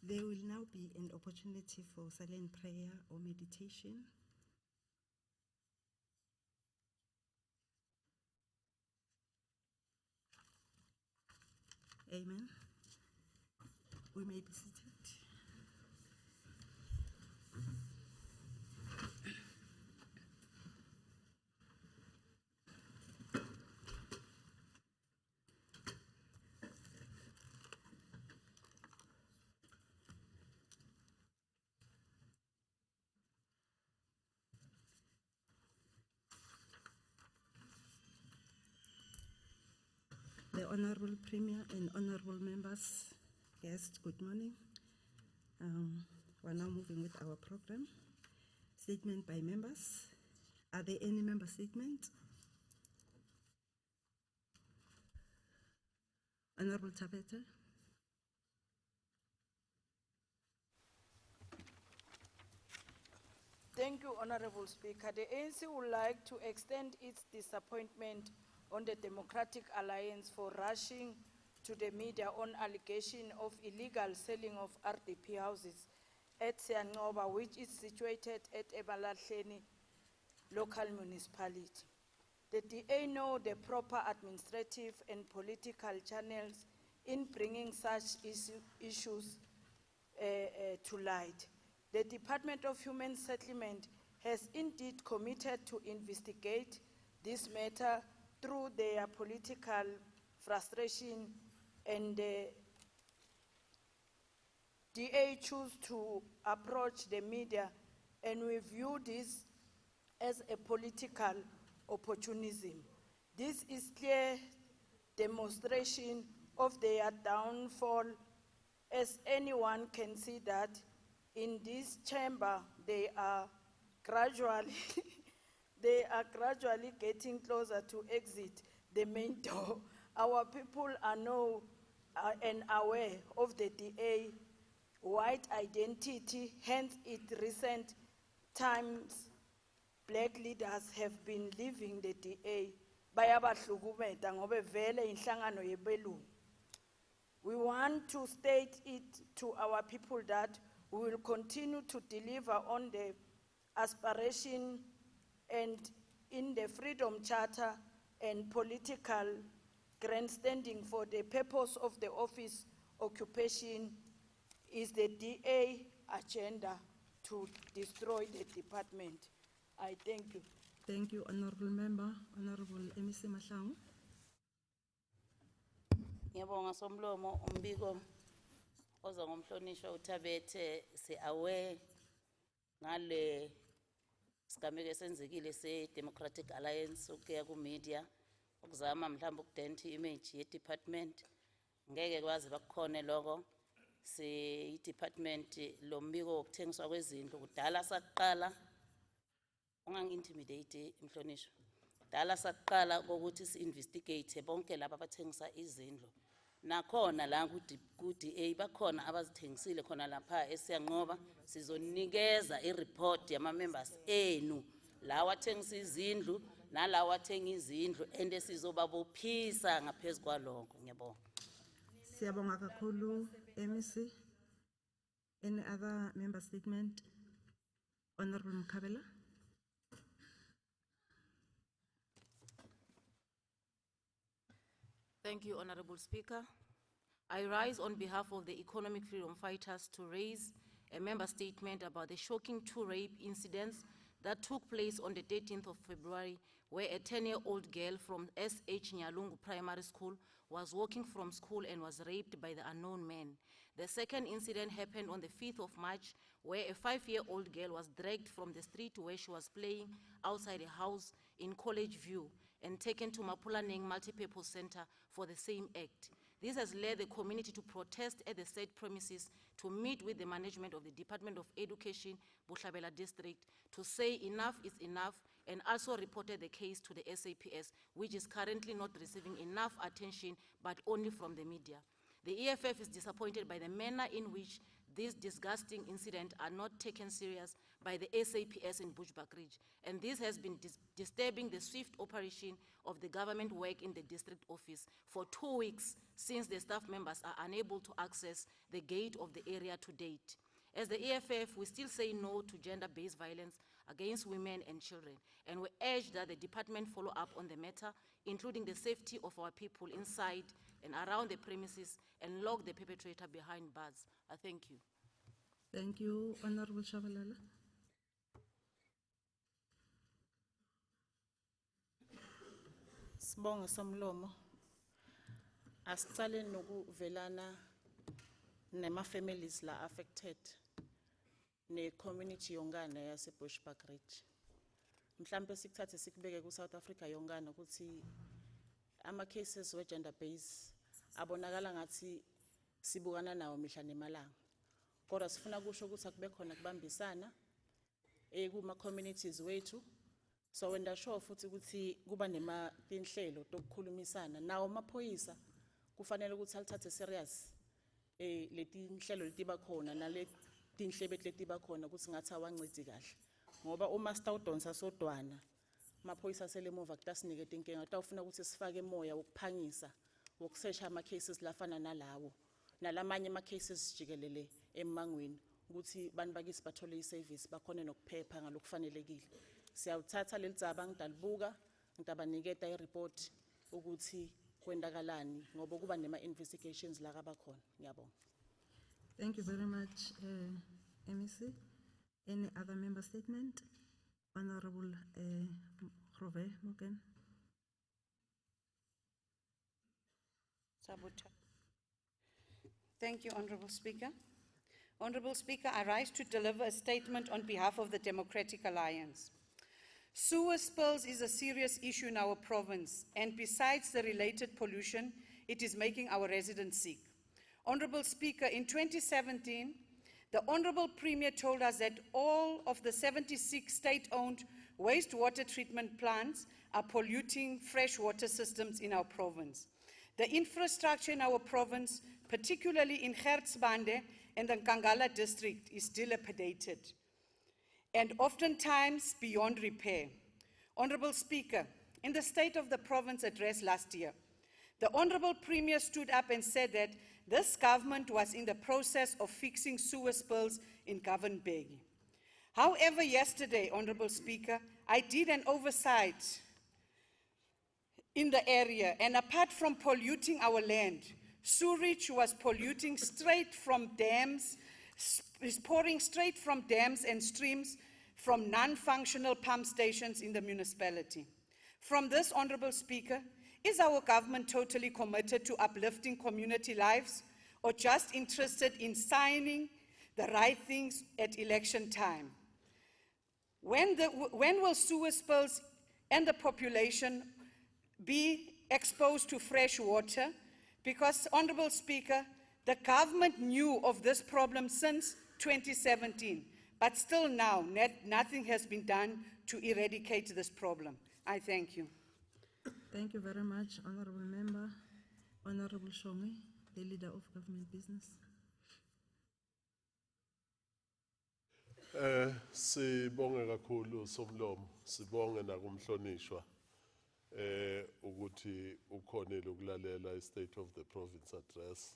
There will now be an opportunity for silent prayer or meditation. Amen. We may be seated. The Honorable Premier and Honorable Members, guests, good morning. We're now moving with our program. Statement by members. Are there any member statements? Honorable Tabete. Thank you, Honorable Speaker. The ANC would like to extend its disappointment on the Democratic Alliance for rushing to the media on allegation of illegal selling of RDP houses at Siyanqoba, which is situated at Ebalahleni local municipality. The DA know the proper administrative and political channels in bringing such issues to light. The Department of Human Settlement has indeed committed to investigate this matter through their political frustration, and the DA choose to approach the media, and we view this as a political opportunism. This is clear demonstration of their downfall, as anyone can see that in this chamber they are gradually getting closer to exit the main door. Our people are know and aware of the DA white identity, hence in recent times black leaders have been leaving the DA. Bayabahlukumeza ngoba vele inhlangano yebelungu. We want to state it to our people that we will continue to deliver on the aspiration and in the Freedom Charter and political grandstanding for the purpose of the office occupation is the DA agenda to destroy the department. I thank you. Thank you, Honorable Member. Honorable MEC Mahlangu. Ngiyabonga somlomo umbiko oza ngomhlonishwa uThabethe si-aware ngale sigameko esenzekile se-Democratic Alliance ukuya ku-media ukuzama mhlawumbe ukudenta i-image ye-department ngeke kwazi bakukhone lokho si-department lo mbiko wokuthengiswa kwezindlu kudala saqala ungangi-intimidate mhlonishwa kudala saqala ukuthi si-investigate bonke laba abathengisa izindlu nakhona la ku-DA bakhona abazithengisile khona lapha eSiyanqoba sizonikeza i-report yama-members enu lawa athengisa izindlu nalawa athenga izindlu ende sizobabophisa ngaphezulu kwalokho. Ngiyabonga. Siyabonga kakhulu MEC. Any other member statement? Honorable Mkhatshwa. Thank you, Honorable Speaker. I rise on behalf of the economic freedom fighters to raise a member statement about the shocking 2 rape incidents that took place on the 13th of February, where a 10-year-old girl from S.H. Nyalungu Primary School was walking from school and was raped by the unknown man. The second incident happened on the 5th of March, where a 5-year-old girl was dragged from the street where she was playing outside a house in College View and taken to Mapulaneng Multipurpose Center for the same act. This has led the community to protest at the said premises to meet with the management of the Department of Education, Bohlabela District, to say enough is enough, and also reported the case to the SAPS, which is currently not receiving enough attention, but only from the media. The EFF is disappointed by the manner in which these disgusting incidents are not taken serious by the SAPS in Bushbuckridge, and this has been disturbing the swift operation of the government work in the district office for 2 weeks since the staff members are unable to access the gate of the area to date. As the EFF, we still say no to gender-based violence against women and children, and we urge that the department follow up on the matter, including the safety of our people inside and around the premises, and lock the perpetrator behind bars. I thank you. Thank you, Honorable Shabalala. Sibonga somlomo. Asicale nokuvelana nema families la affected ne community yongana yase Bushbuckridge. Mhlambe sikuthathe sikubeke ku South Africa yongana ukuthi ama cases we gender based abonakala ngathi sibukana nawo mihla nemalanga. Kodwa sifuna kusho ukuthi akube khona kubambisana kuma communities wethu. So wenda sure futhi ukuthi kuba nema tinhlelo tokukhulumisana nawo amaphoyisa kufanele ukuthi alithathe serious leti inhlelo letiba khona naleti inhlebet letiba khona ukuthi ngathi awancedi kahle ngoba uma sitawudonsa sodwana amaphoyisa selemuva kutasinike inkinga tawufuna ukuthi sifake emoya wokuphangisa wokusesha ama cases lafana nalawo nalamanye ama cases jikelele emangweni ukuthi bantu bakisi bathole iservice bakhona nokuphepha ngalokufanelekile. Siyawuthatha lelidzaba ngidalibuka ngitabaniketa ireport ukuthi kwendakalani ngoba kuba nema investigations la kabakhona. Ngiyabonga. Thank you very much, MEC. Any other member statement? Honorable Mkhatshwa Moken. Sabotage. Thank you, Honorable Speaker. Honorable Speaker, I rise to deliver a statement on behalf of the Democratic Alliance. Sewer spills is a serious issue in our province, and besides the related pollution, it is making our residents sick. Honorable Speaker, in 2017, the Honorable Premier told us that all of the 76 state-owned wastewater treatment plants are polluting freshwater systems in our province. The infrastructure in our province, particularly in Mkhatshwa and the Nkangala district, is dilapidated and oftentimes beyond repair. Honorable Speaker, in the State of the Province address last year, the Honorable Premier stood up and said that this government was in the process of fixing sewer spills in Govan-Begi. However, yesterday, Honorable Speaker, I did an oversight in the area, and apart from polluting our land, sewage was polluting straight from dams, is pouring straight from dams and streams from non-functional pump stations in the municipality. From this, Honorable Speaker, is our government totally committed to uplifting community lives or just interested in signing the right things at election time? When will sewer spills and the population be exposed to fresh water? Because, Honorable Speaker, the government knew of this problem since 2017, but still now nothing has been done to eradicate this problem. I thank you. Thank you very much, Honorable Member. Honorable Shongwe, the Leader of Government Business. Sibonge kakhulu somlomo, sibonge nakumhlonishwa ukuthi ukhonile ukulalela i-State of the Province address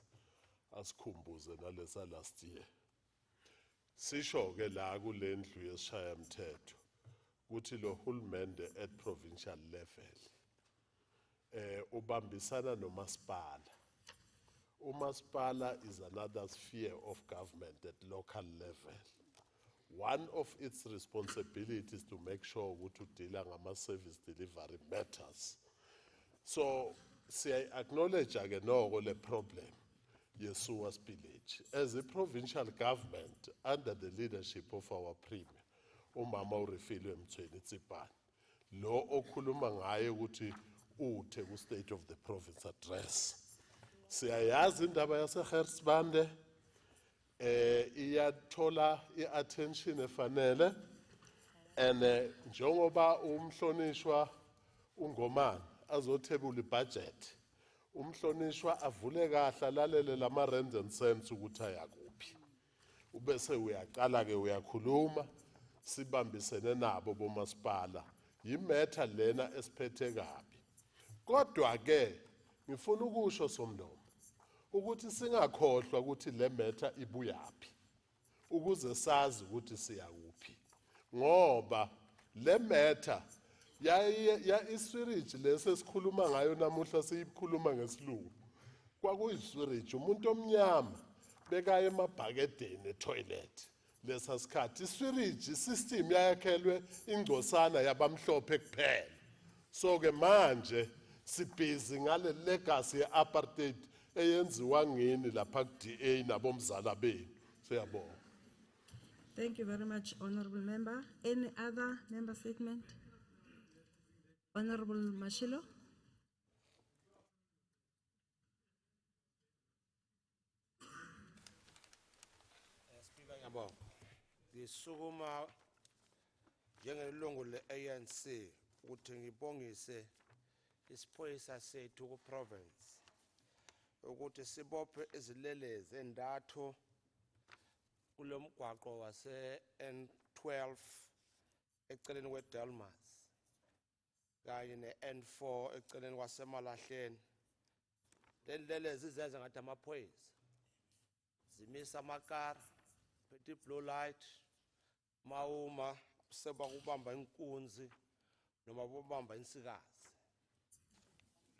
asikhumbuze nalesa last year. Sisho ke la kulendlu yesishaya mthetho ukuthi lo hulumende at provincial level ubambisana nomasipala. Umasipala is another sphere of government at local level. One of its responsibilities is to make sure ukuthi udila ngama-service delivery matters. So, I acknowledge again the problem, sewer spillage. As a provincial government, under the leadership of our Premier, Umama Urefilwe Mthweni-Tsipane, lo okhuluma ngaye ukuthi uthe ku State of the Province address. Siyayazi indaba yase-Mkhatshwa iyathola i-attention efanele, and njengoba umhlonishwa uNgomane azothebula ibudget, umhlonishwa avule kahle alalele lama rand and cents ukuthi ayakuphi. Ubese uyaqala ke uyakhuluma sibambisene nabo bomasipala yimetha lena esiphethe kabi. Kodwa ke ngifuna ukusho somlomo ukuthi singakhohlwa ukuthi le metha ibuyaphi ukuze sazi ukuthi siya kuphi, ngoba le metha ya iswiriji lesesikhuluma ngayo namuhla siyikhuluma ngesilungu kwakuyiswiriji umuntu omnyama bekaya emabhakedeni etoilet lesa sikhathi. Iswiriji system yakhelwe ingcosana yabamhlophe kuphela. So ke manje sibhizi ngale legacy ye-apartheid eyenziwa ngini lapha ku-DA nabomzala benu. Siyabonga. Thank you very much, Honorable Member. Any other member statement? Honorable Mashilo? Speaker ngiyabonga. Ngisukuma njengelungu le-ANC ukuthi ngibongise isiphoyisa sethu ku-province ukuthi sibophe izilelezi endathu kulo mgwaqo wase-N12 eceleni kweDelmas kanye ne-N4 eceleni kwaseMalahleni. Lelelezi zenza ngathi amaphoyisa zimisa amakara phethe blue light mawuma seba kubamba inkunzi noma kubamba insikazi.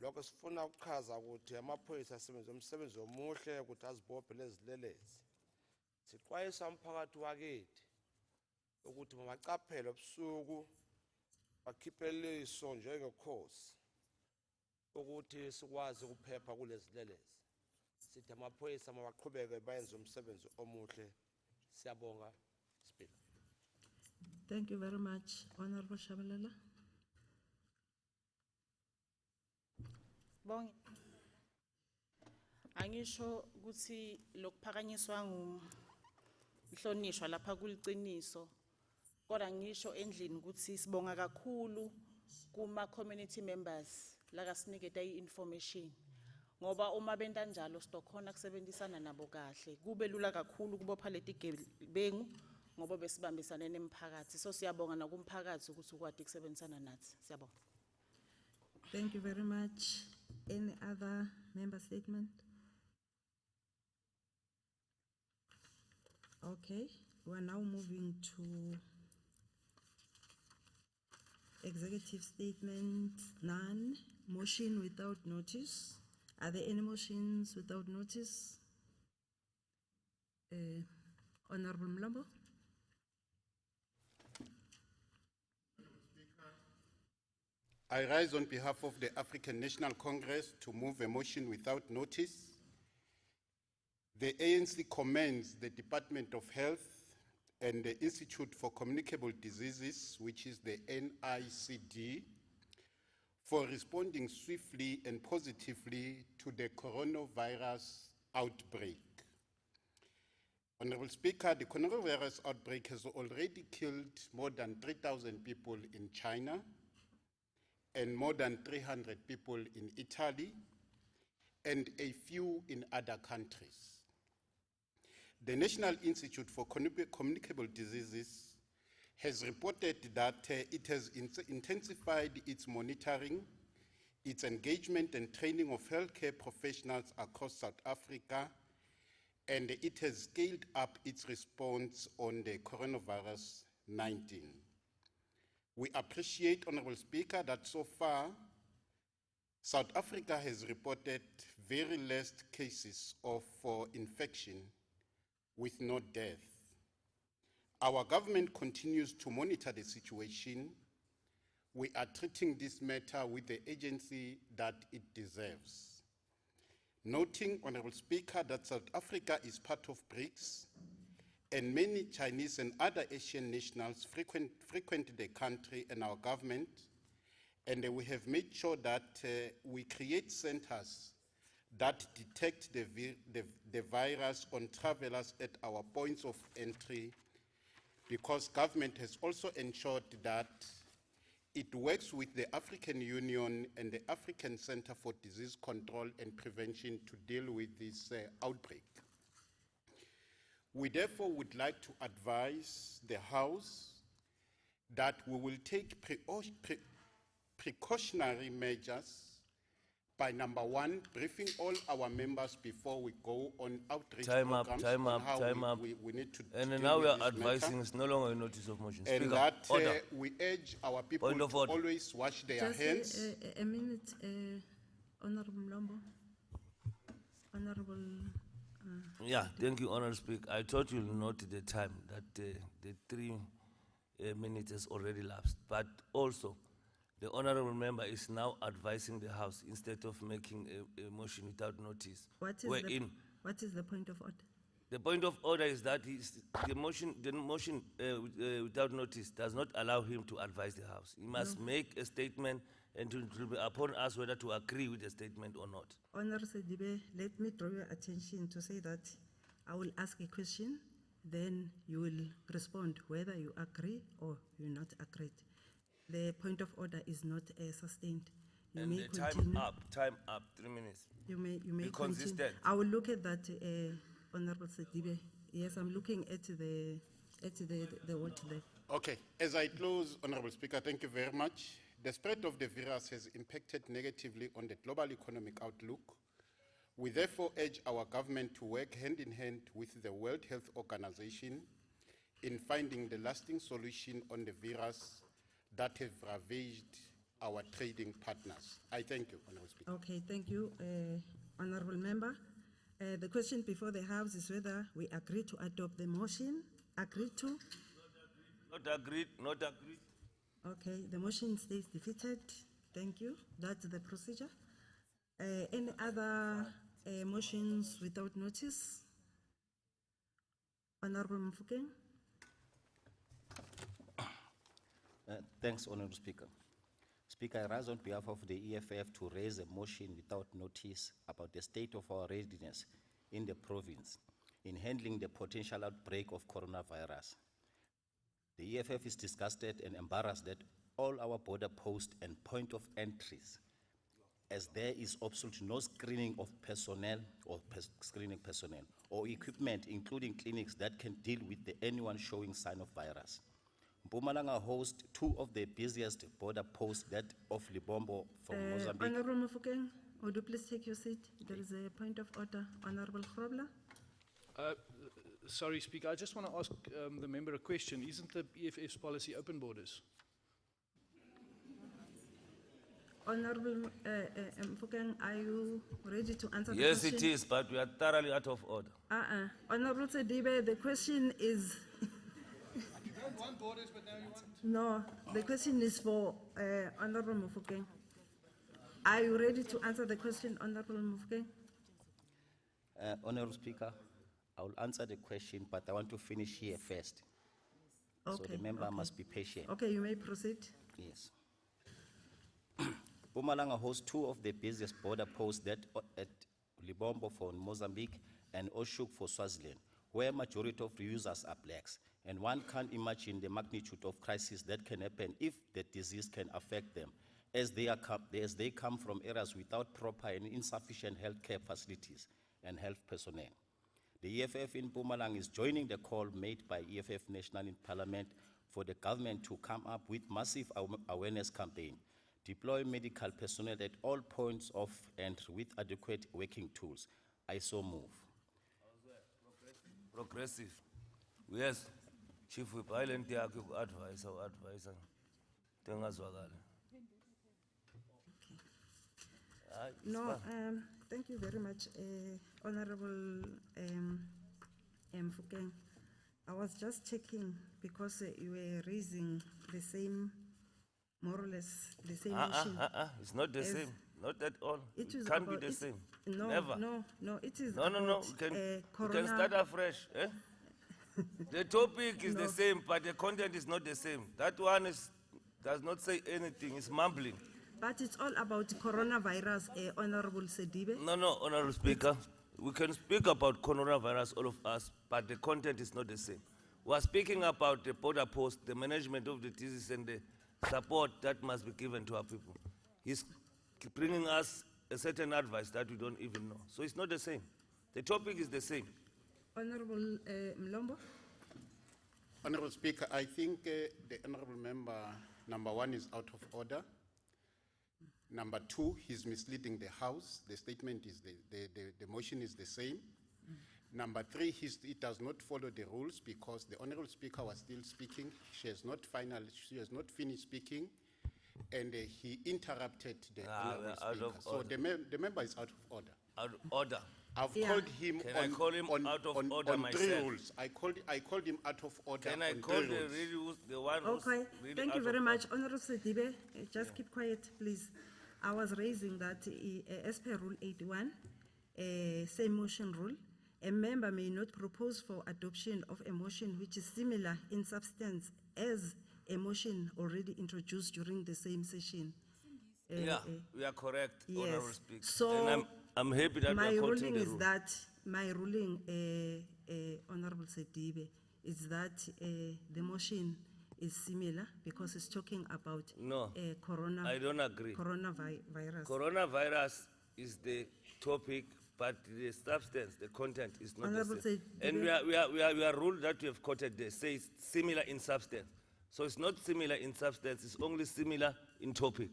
Lokho sifuna ukuchaza ukuthi amaphoyisa asebenza umsebenzi omuhle ukuthi azibophe lezi lelezi. Sixwayisa umphakathi wakithi ukuthi mabacaphele ebusuku bakhiphe liso njengekhosi ukuthi sikwazi ukuphepha kulezi lelezi. Sithi amaphoyisa mabaqhubeke bayenze umsebenzi omuhle. Siyabonga, Speaker. Thank you very much, Honorable Shabalala. Bonke. Angisho ukuthi lokuphakanyiswa ngumhlonishwa lapha kuliqiniso. Kodwa ngisho endlini ukuthi sibonga kakhulu kuma community members laka siniketa i-information. Ngoba uma benta njalo sitokhona kusebenzisana nabo kahle. Kube lula kakhulu kubopha leti gebengu ngoba besibambisane nemphakathi. So siyabonga nakumphakathi ukuthi ukwadi kusebenzisana nathi. Siyabonga. Thank you very much. Any other member statement? Okay, we are now moving to executive statement 9, motion without notice. Are there any motions without notice? Honorable Mlambo? I rise on behalf of the African National Congress to move a motion without notice. The ANC commends the Department of Health and the Institute for Communicable Diseases, which is the NICD, for responding swiftly and positively to the coronavirus outbreak. Honorable Speaker, the coronavirus outbreak has already killed more than 3,000 people in China and more than 300 people in Italy and a few in other countries. The National Institute for Communicable Diseases has reported that it has intensified its monitoring, its engagement and training of healthcare professionals across South Africa, and it has scaled up its response on the coronavirus 19. We appreciate, Honorable Speaker, that so far, South Africa has reported very less cases of infection with no death. Our government continues to monitor the situation. We are treating this matter with the agency that it deserves. Noting, Honorable Speaker, that South Africa is part of BRICS, and many Chinese and other Asian nationals frequent the country and our government, and we have made sure that we create centers that detect the virus on travelers at our points of entry, because government has also ensured that it works with the African Union and the African Center for Disease Control and Prevention to deal with this outbreak. We therefore would like to advise the House that we will take precautionary measures by number one, briefing all our members before we go on outreach Time up, programs time on up, how time up. we need to And deal now we with are this matter. advising, it's no longer a notice of motion. And Speaker, that order. we urge our people Point of to order. always wash their Just hands. a minute, Honorable Mlombo. Honorable, Yeah, thank you, Honourable Speaker. I thought you'll note the time that the 3 minutes has already lapsed. But also, the Honourable Member is now advising the House instead of making a motion without notice. what is what is the point of order? The point of order is that the motion without notice does not allow him to advise the House. He must make a statement and it will be upon us whether to agree with the statement or not. Honorable Sedibe, let me draw your attention to say that I will ask a question, then you will respond whether you agree or you not agreed. The point of order is not sustained. You And may the continue. time up, 3 minutes. You may Be continue. consistent. I will look at that, Honorable Sedibe. Yes, I'm looking at the word there. Okay, as I close, Honorable Speaker, thank you very much. The spread of the virus has impacted negatively on the global economic outlook. We therefore urge our government to work hand in hand with the World Health Organization in finding the lasting solution on the virus that have ravaged our trading partners. I thank you, Honorable Speaker. Okay, thank you, Honorable Member. The question before the House is whether we agree to adopt the motion. Agree to? Not agreed, not agreed. Okay, the motion stays defeated. Thank you. That's the procedure. Any other motions without notice? Honorable Mfukeng? Thanks, Honourable Speaker. Speaker, I rise on behalf of the EFF to raise a motion without notice about the state of our readiness in the province in handling the potential outbreak of coronavirus. The EFF is disgusted and embarrassed that all our border posts and point of entries, as there is absolutely no screening of personnel or screening personnel or equipment, including clinics that can deal with anyone showing sign of virus. Mpumalanga hosts 2 of the busiest border posts, that of Libombo from Mozambique. Honorable Mfukeng, would you please take your seat? There is a point of order. Honorable Grobler? Sorry, Speaker, I just want to ask the member a question. Isn't the EFF's policy open borders? Honorable Mfukeng, are you ready to answer the Yes, question? it is, but we are thoroughly out of order. Honorable Sedibe, the question is... You don't want borders, but now you want... No, the question is for Honorable Mfukeng. Are you ready to answer the question, Honorable Mfukeng? Honourable Speaker, I will answer the question, but I want to finish here first. So Okay, the member okay. must be patient. Okay, you may proceed. Yes. Mpumalanga hosts 2 of the busiest border posts, that at Libombo for Mozambique and Oshuk for Swaziland, where majority of users are blacks. And one can't imagine the magnitude of crisis that can happen if the disease can affect them, as they come from areas without proper and insufficient healthcare facilities and health personnel. The EFF in Mpumalanga is joining the call made by EFF National in Parliament for the government to come up with massive awareness campaign, deploy medical personnel at all points of entry with adequate working tools. I so move. Progressive. Yes, Chief Whip, Island advisor. Tengazwakala. No, thank you very much, Honorable Mfukeng. I was just checking because you were raising the same, more or less, the same issue. It's not the As- same, not at all. It It is can't be about- the it's- same. No, Never. no, it is No, about, we can corona. start afresh. Eh? The topic is No. the same, but the content is not the same. That one does not say anything, it's mumbling. But it's all about coronavirus, Honorable Sedibe. No, Honourable Speaker. We can speak about coronavirus, all of us, but the content is not the same. We are speaking about the border post, the management of the disease and the support that must be given to our people. He's bringing us a certain advice that we don't even know. So it's not the same. The topic is the same. Honorable Mlombo? Honorable Speaker, I think the honorable member, number one, is out of order. Number two, he's misleading the House. The statement is, the motion is the same. Number three, he does not follow the rules because the honorable speaker was still speaking. She has not finished speaking, and he interrupted the honorable we are out speaker. of So order. the member is out of order. Out of order. I've Yeah. called him Can I call him out of order on three myself? rules. I called him out of order Can I on call three the rules. really, the one who's Okay, really thank out you of very order? much. Honorable Sedibe, just keep quiet, please. I was raising that as per Rule 81, same motion rule, a member may not propose for adoption of a motion which is similar in substance as a motion already introduced during the same session. Yeah, we are correct, yes. Honorable Speaker. So, And I'm happy that we my are quoting ruling the is rule. that, my ruling, Honorable Sedibe, is that the motion is similar because it's talking about No, corona. I don't agree. Coronavirus. Coronavirus is the topic, but the substance, the content is not the Honorable same. Said- And we are ruled that we have quoted there, says similar in substance. So it's not similar in substance, it's only similar in topic.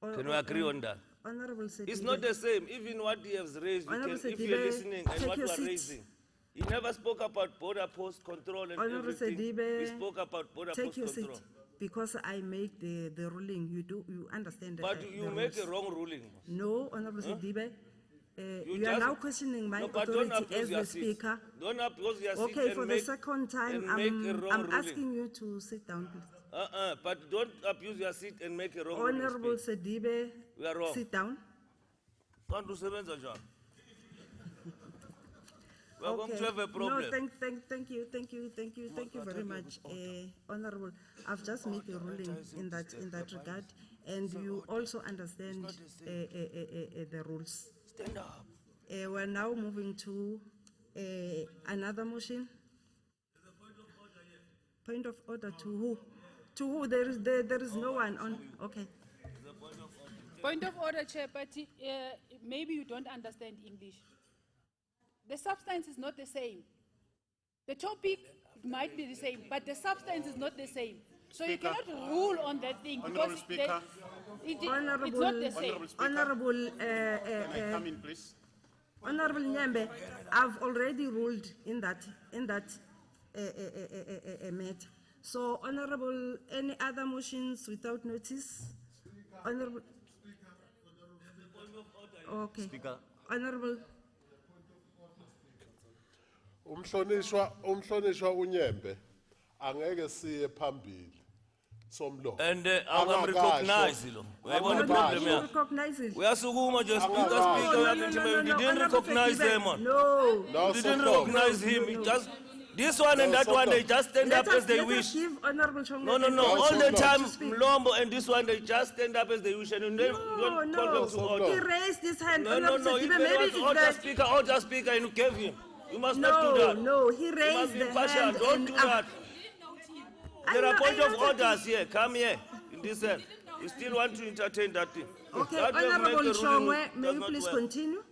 Can we agree on that? Honorable Sedibe. It's not the same, even what he has raised, you Honorable can, if you're Sedibe, listening and take what your we are seat. raising. He never spoke about border post control and Honorable everything. Sedibe, We spoke about border take post your seat. control. Because I make the ruling, you understand. But the you make a rules. wrong ruling. No, Honorable Sedibe, you are just- now questioning my No, but don't authority abuse as your the seat. speaker. Don't abuse your seat Okay, and for the make- second time, and make a wrong I'm ruling. asking you to sit down, please. But don't abuse your seat and make a wrong ruling. Honorable Speak. Sedibe, We are wrong. sit down. Can't usebenza njani? We are going Okay. to have a problem. No, thank you very much, Honorable. I've just made a ruling in that regard, and you also understand the rules. Stand up. We're now moving to another motion. Point of order to who? To who? There is no one on, okay. Point of order, Chair, but maybe you don't understand English. The substance is not the same. The topic might be the same, but the substance is not the same. So you Speaker. cannot rule on that thing Honorable because Speaker. it's not the same. Honorable Speaker. Honorable, Can I come in, please? Honorable Nyembe, I've already ruled in that matter. So, Honorable, any other motions without notice? Honorable. Okay. Speaker. Honorable, Umhlonishwa uNyembe angeke siye phambili somlomo. And Angakasho. recognize lo. you Uyayibona don't problem even yakho? recognize it. Uyasukuma nje speaker, No, speaker, uyagijimayela. You didn't Honorable recognize Sedibe, him, man. No. No, You didn't Somlomo. recognize him. He just, this one and No, that one, they Somlomo. just stand up as they Let us wish. give Honorable Chongwe No, an all the opportunity time, to speak. Mlombo and this one, they just stand up as they wish and you don't call them to No. order. He raised his hand. No, Honorable if Sedibe, there maybe was it's order speaker, and you gave him. You must not do No, that. no, he You must raised be the impartial, hand. don't and do that. There are point of I know that- orders here, come here, in this end. You still want to entertain that thing. Okay, That way you make Honorable the ruling Chongwe, may does you not please work. continue?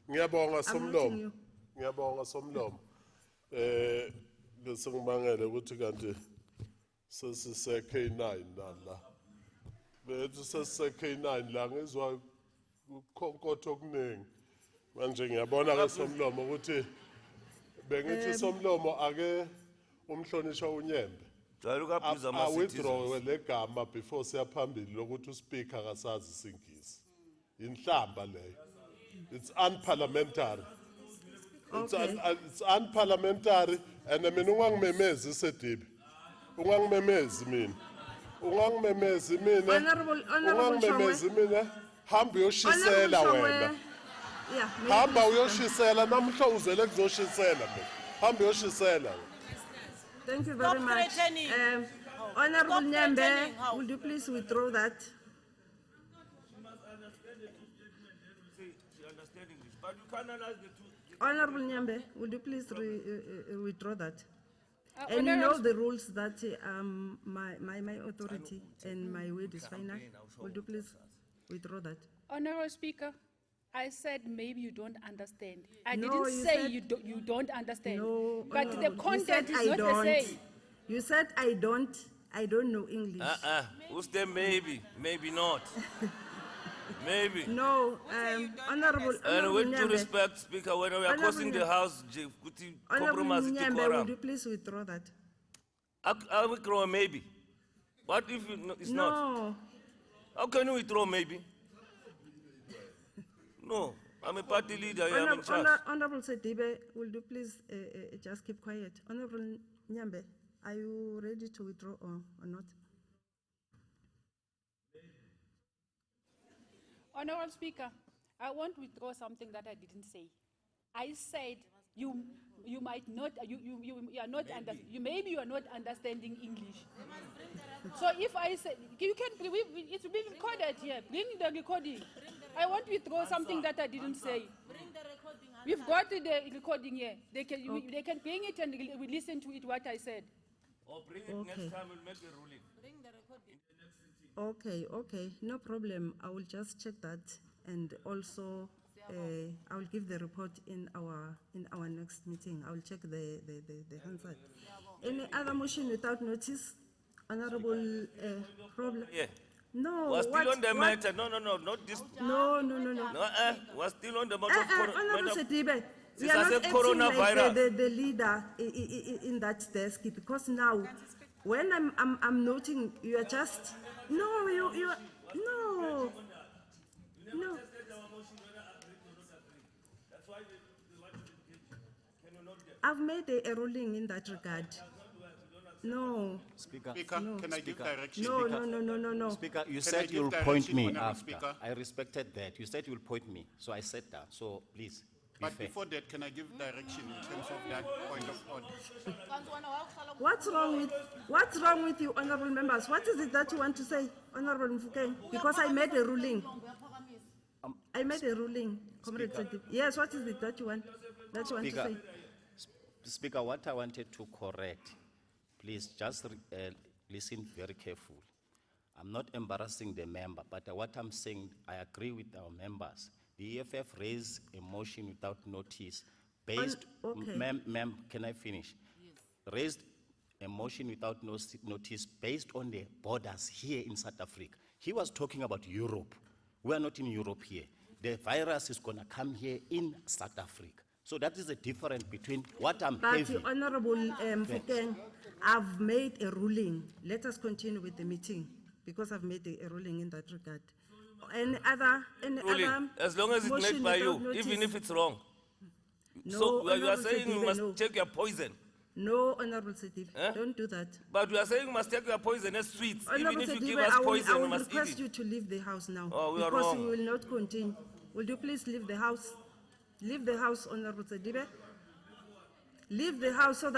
Ngiyabonga I'm Somlomo. noting you. Ngiyabonga Somlomo. Bese ngibangela ukuthi kanti sesise K9 la. Bethu sesise K9 la ngizwa ukhonkotho okuningi. Manje ngiyabona ke Somlomo ukuthi bengithi Somlomo ake umhlonishwa uNyembe. Jwayele ukabhiza I ama-citizens. withdraw legama before siyaphambili lokuthi uspeaker akasazi isingisi. Inhlamba leyo. It's unparliamentary. Okay. It's unparliamentary and mina ungangimemezi Sedibe. Ungangimemezi mina. Ungangimemezi mina. Honorable Ungangimemezi mina. Hamba uyoshisela Honorable wena. Chongwe, yeah, may you Hamba please uyoshisela namhla uzele kuzoshisela mina. Hamba uyoshisela. Thank you very Stop much. threatening. Honorable Stop Nyembe, threatening how? would you please withdraw that? She understand English, but you can't analyze the two. Honorable Nyembe, would you please withdraw that? And you know Honorable- the rules that my authority and my word is final. Would you please withdraw that? Honorable Speaker, I said maybe you don't understand. I No, didn't you say said- you don't understand. No, But no, the you content said is I not the don't. same. You said I don't know English. Who's there? Maybe not. Maybe. No, Honorable And with due Nyembe, respect, Speaker, when we are Honorable crossing the Nyembe. house, Honorable compromise Nyembe, would quorum. you please withdraw that? I withdraw maybe. What if it's not? No, How can you withdraw maybe? No, I'm a party leader, I'm in charge. Honorable Sedibe, would you please just keep quiet? Honorable Nyembe, are you ready to withdraw or not? Honorable Speaker, I want to withdraw something that I didn't say. I said you might not, you are not, maybe you are not understanding English. So if I say, you can, it's being recorded here, bring the recording. I want to withdraw something that I didn't say. We've got the recording here. They can bring it and we listen to it, what I said. Or bring it next time, we'll make a ruling. Okay, no problem. I will just check that, and also I will give the report in our next meeting. I will check the Hansard. Any other motion without notice? Honorable problem? Yeah. No. We're still on the matter. No, not this. No. We're still on the matter of Honorable Sedibe, we Since are I not said acting coronavirus. like the leader in that desk, because now, when I'm noting, you are just, no. I've made a ruling in that regard. No. Speaker, Can I give direction? No. Speaker, you Can I said give you'll point direction, me Honourable after. Speaker? I respected that. You said you'll point me, so I sat down. So please, be But fair. before that, can I give direction in terms of that point of order? What's wrong with you, honorable members? What is it that you want to say, Honorable Mfukeng? Because I made a ruling. Comrade Sedibe. Yes, what is it that you want to Speaker, say? Speaker, what I wanted to correct, please just listen very carefully. I'm not embarrassing the member, but what I'm saying, I agree with our members. The EFF raised a motion without notice based, okay. Ma'am, can I finish? Yes. Raised a motion without notice based on the borders here in South Africa. He was talking about Europe. We are not in Europe here. The virus is gonna come here in South Africa. So that is the difference between what I'm having. But Honorable Mfukeng, I've made a ruling. Let us continue with the meeting, because I've made a ruling in that regard. Any other Ruling, as long as it's motion made by you, without notice? even if it's wrong. No, So you are Honorable saying you Sedibe, must no. take your poison. No, Honorable Sedibe, don't do that. But you are saying you must take your poison as sweets. Even Honorable if you Sedibe, give us I poison, we will must eat request it. you to leave the house now. Oh, we are because wrong. we will not continue. Will you please leave the house? Leave the house, Honorable Sedibe. Leave the house so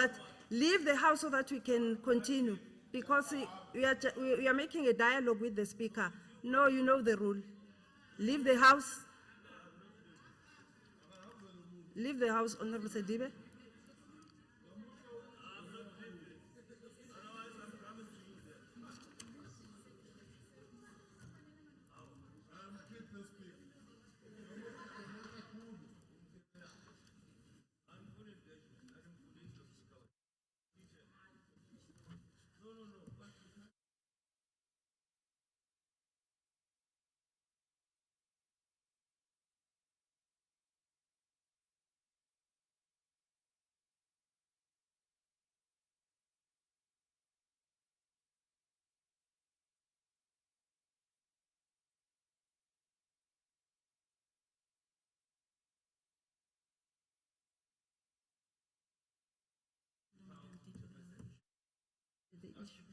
that we can continue. Because we are making a dialogue with the speaker. No, you know the rule. Leave the house. Leave the house, Honorable Sedibe.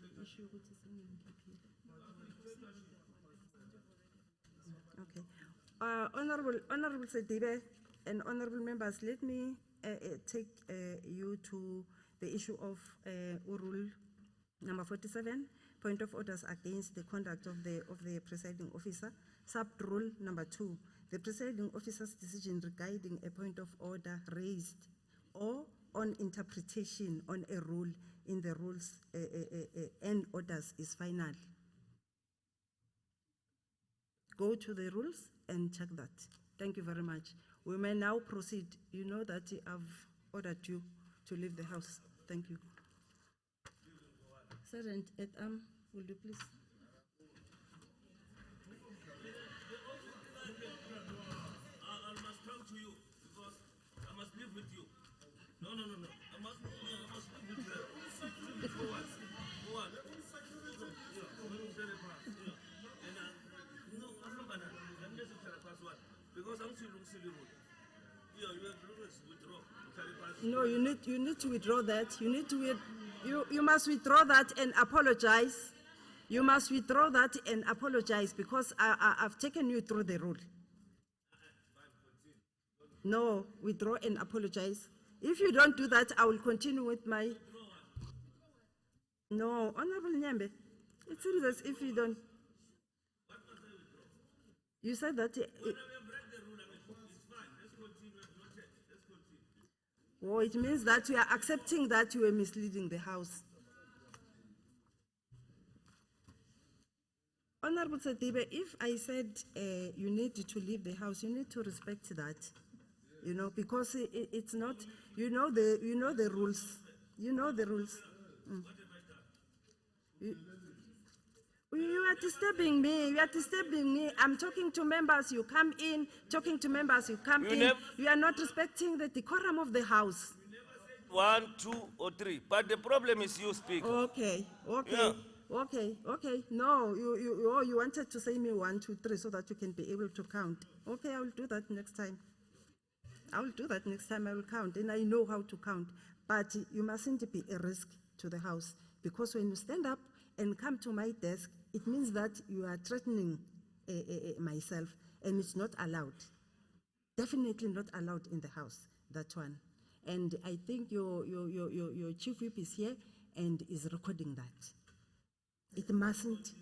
The issue which is in PPL. Okay. Honorable Sedibe and honorable members, let me take you to the issue of rule number 47, point of orders against the conduct of the presiding officer. Sub-rule number 2, the presiding officer's decision regarding a point of order raised or on interpretation on a rule in the rules and orders is final. Go to the rules and check that. Thank you very much. We may now proceed. You know that I've ordered you to leave the house. Thank you. Sergeant at will you please? I must come to you because I must live with you. No. I must live with you. For what? For what? No, I'm not gonna. I'm just trying to pass what? Because I'm still withdraw. No, you need to withdraw that. You need to you must withdraw that and apologize. You must withdraw that and apologize because I've taken you through the rule. No, withdraw and apologize. If you don't do that, I will continue with my. No, Honorable Nyambe, it seems as if you don't. You said that. Oh, it means that you are accepting that you were misleading the House. Honorable Sadibe, if I said you need to leave the House, you need to respect that, you know, because it's not, you know the rules. You know the rules. You are disturbing me. You are disturbing me. I'm talking to members. You come in. Talking to members. You come in. You are not respecting the decorum of the House. 1, 2, or 3. But the problem is you speak. Okay. Yeah. Okay. No, you wanted to say me 1, 2, 3 so that you can be able to count. Okay, I will do that next time. I will count, and I know how to count. But you mustn't be a risk to the House, because when you stand up and come to my desk, it means that you are threatening myself, and it's not allowed. Definitely not allowed in the House, that one. And I think your chief whip is here and is recording that. It mustn't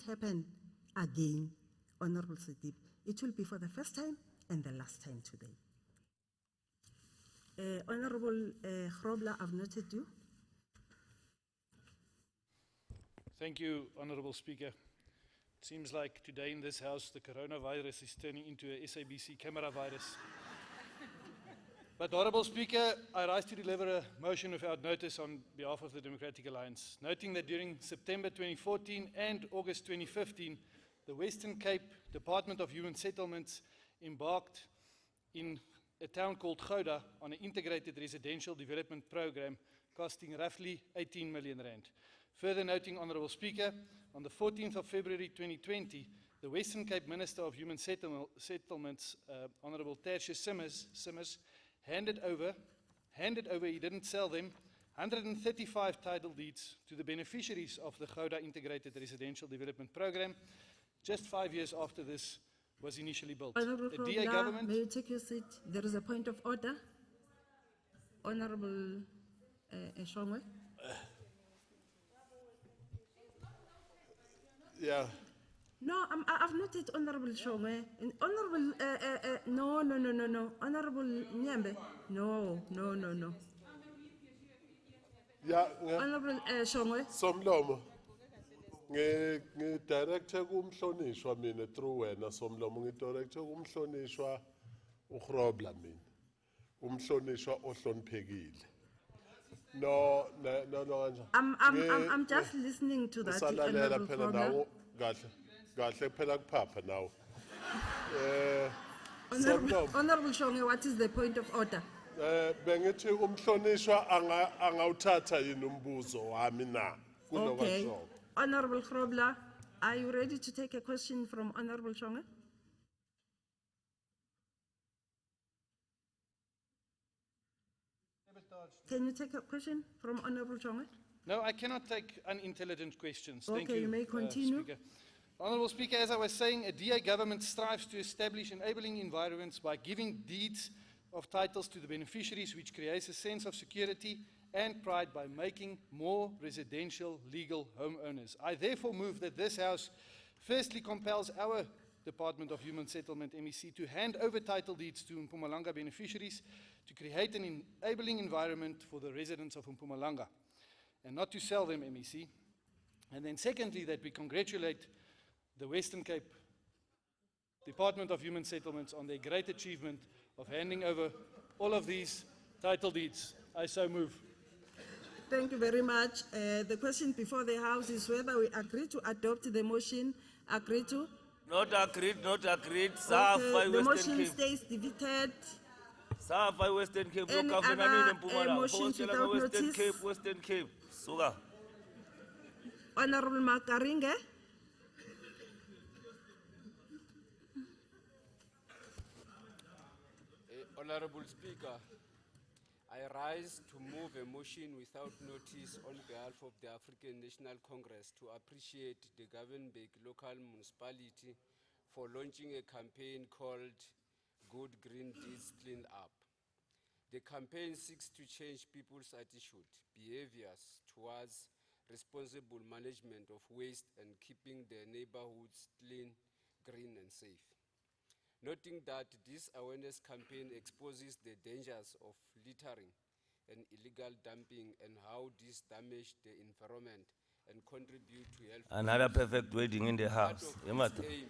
happen again, Honorable Sidip. It will be for the first time and the last time today. Honorable Grobler, I've noted you. Thank you, Honourable Speaker. It seems like today in this House, the coronavirus is turning into a SABC camera virus. But, Honourable Speaker, I rise to deliver a motion without notice on behalf of the Democratic Alliance, noting that during September 2014 and August 2015, the Western Cape Department of Human Settlements embarked in a town called Gouda on an integrated residential development program costing roughly 18 million rand. Further noting, Honourable Speaker, on the 14th of February 2020, the Western Cape Minister of Human Settlements, Honourable Tertius Simmers, handed over, he didn't sell them, 135 title deeds to the beneficiaries of the Gouda Integrated Residential Development Program, just 5 years after this was initially built. Honourable The DA government... may you take your seat? There is a point of order. Honourable Shongwe. Yeah. No, I've noted Honourable Shongwe. Honourable, no. Honourable Nyambe. No. Yeah. Honourable Shongwe. Somlomo. Ngidirector kumhlonishwa mina through wena Somlomo, ngidirector kumhlonishwa uGrobler mina. Umhlonishwa ohloniphekile. No kanje. I'm just listening to that. Usalalela phela nawo kahle phela kuphapha nawo. Honourable Shongwe, what is the point of order? Bengithi umhlonishwa angawuthatha yini umbuzo wami na Okay. Honourable Grobler, are you ready to take a question from Honourable Shongwe? Can you take a question from Honourable Shongwe? No, I cannot take unintelligent questions. Thank Okay, you may continue. Speaker. Honourable Speaker, as I was saying, a DA government strives to establish enabling environments by giving deeds of titles to the beneficiaries, which creates a sense of security and pride by making more residential legal homeowners. I therefore move that this House firstly compels our Department of Human Settlement, MEC, to hand over title deeds to Mpumalanga beneficiaries to create an enabling environment for the residents of Mpumalanga and not to sell them, MEC. And then secondly, that we congratulate the Western Cape Department of Human Settlements on their great achievement of handing over all of these title deeds. I so move. Thank you very much. The question before the House is whether we agree to adopt the motion. Agree to? Not agreed, not agreed. Okay, Safai the Western motion Cape. stays defeated. Safai Western Cape. Any Lokafena other, nini Mpumalanga? motions Phosela without Western notice? Cape, Western Cape. Suga. Honorable Makaringe. Honorable Speaker, I rise to move a motion without notice on behalf of the African National Congress to appreciate the Govenbeek local municipality for launching a campaign called Good Green Deeds Clean Up. The campaign seeks to change people's attitude, behaviors towards responsible management of waste and keeping their neighborhoods clean, green and safe. Noting that this awareness campaign exposes the dangers of littering and illegal dumping and how this damage the environment and contribute to health. Another perfect wedding in the Part house. of its aim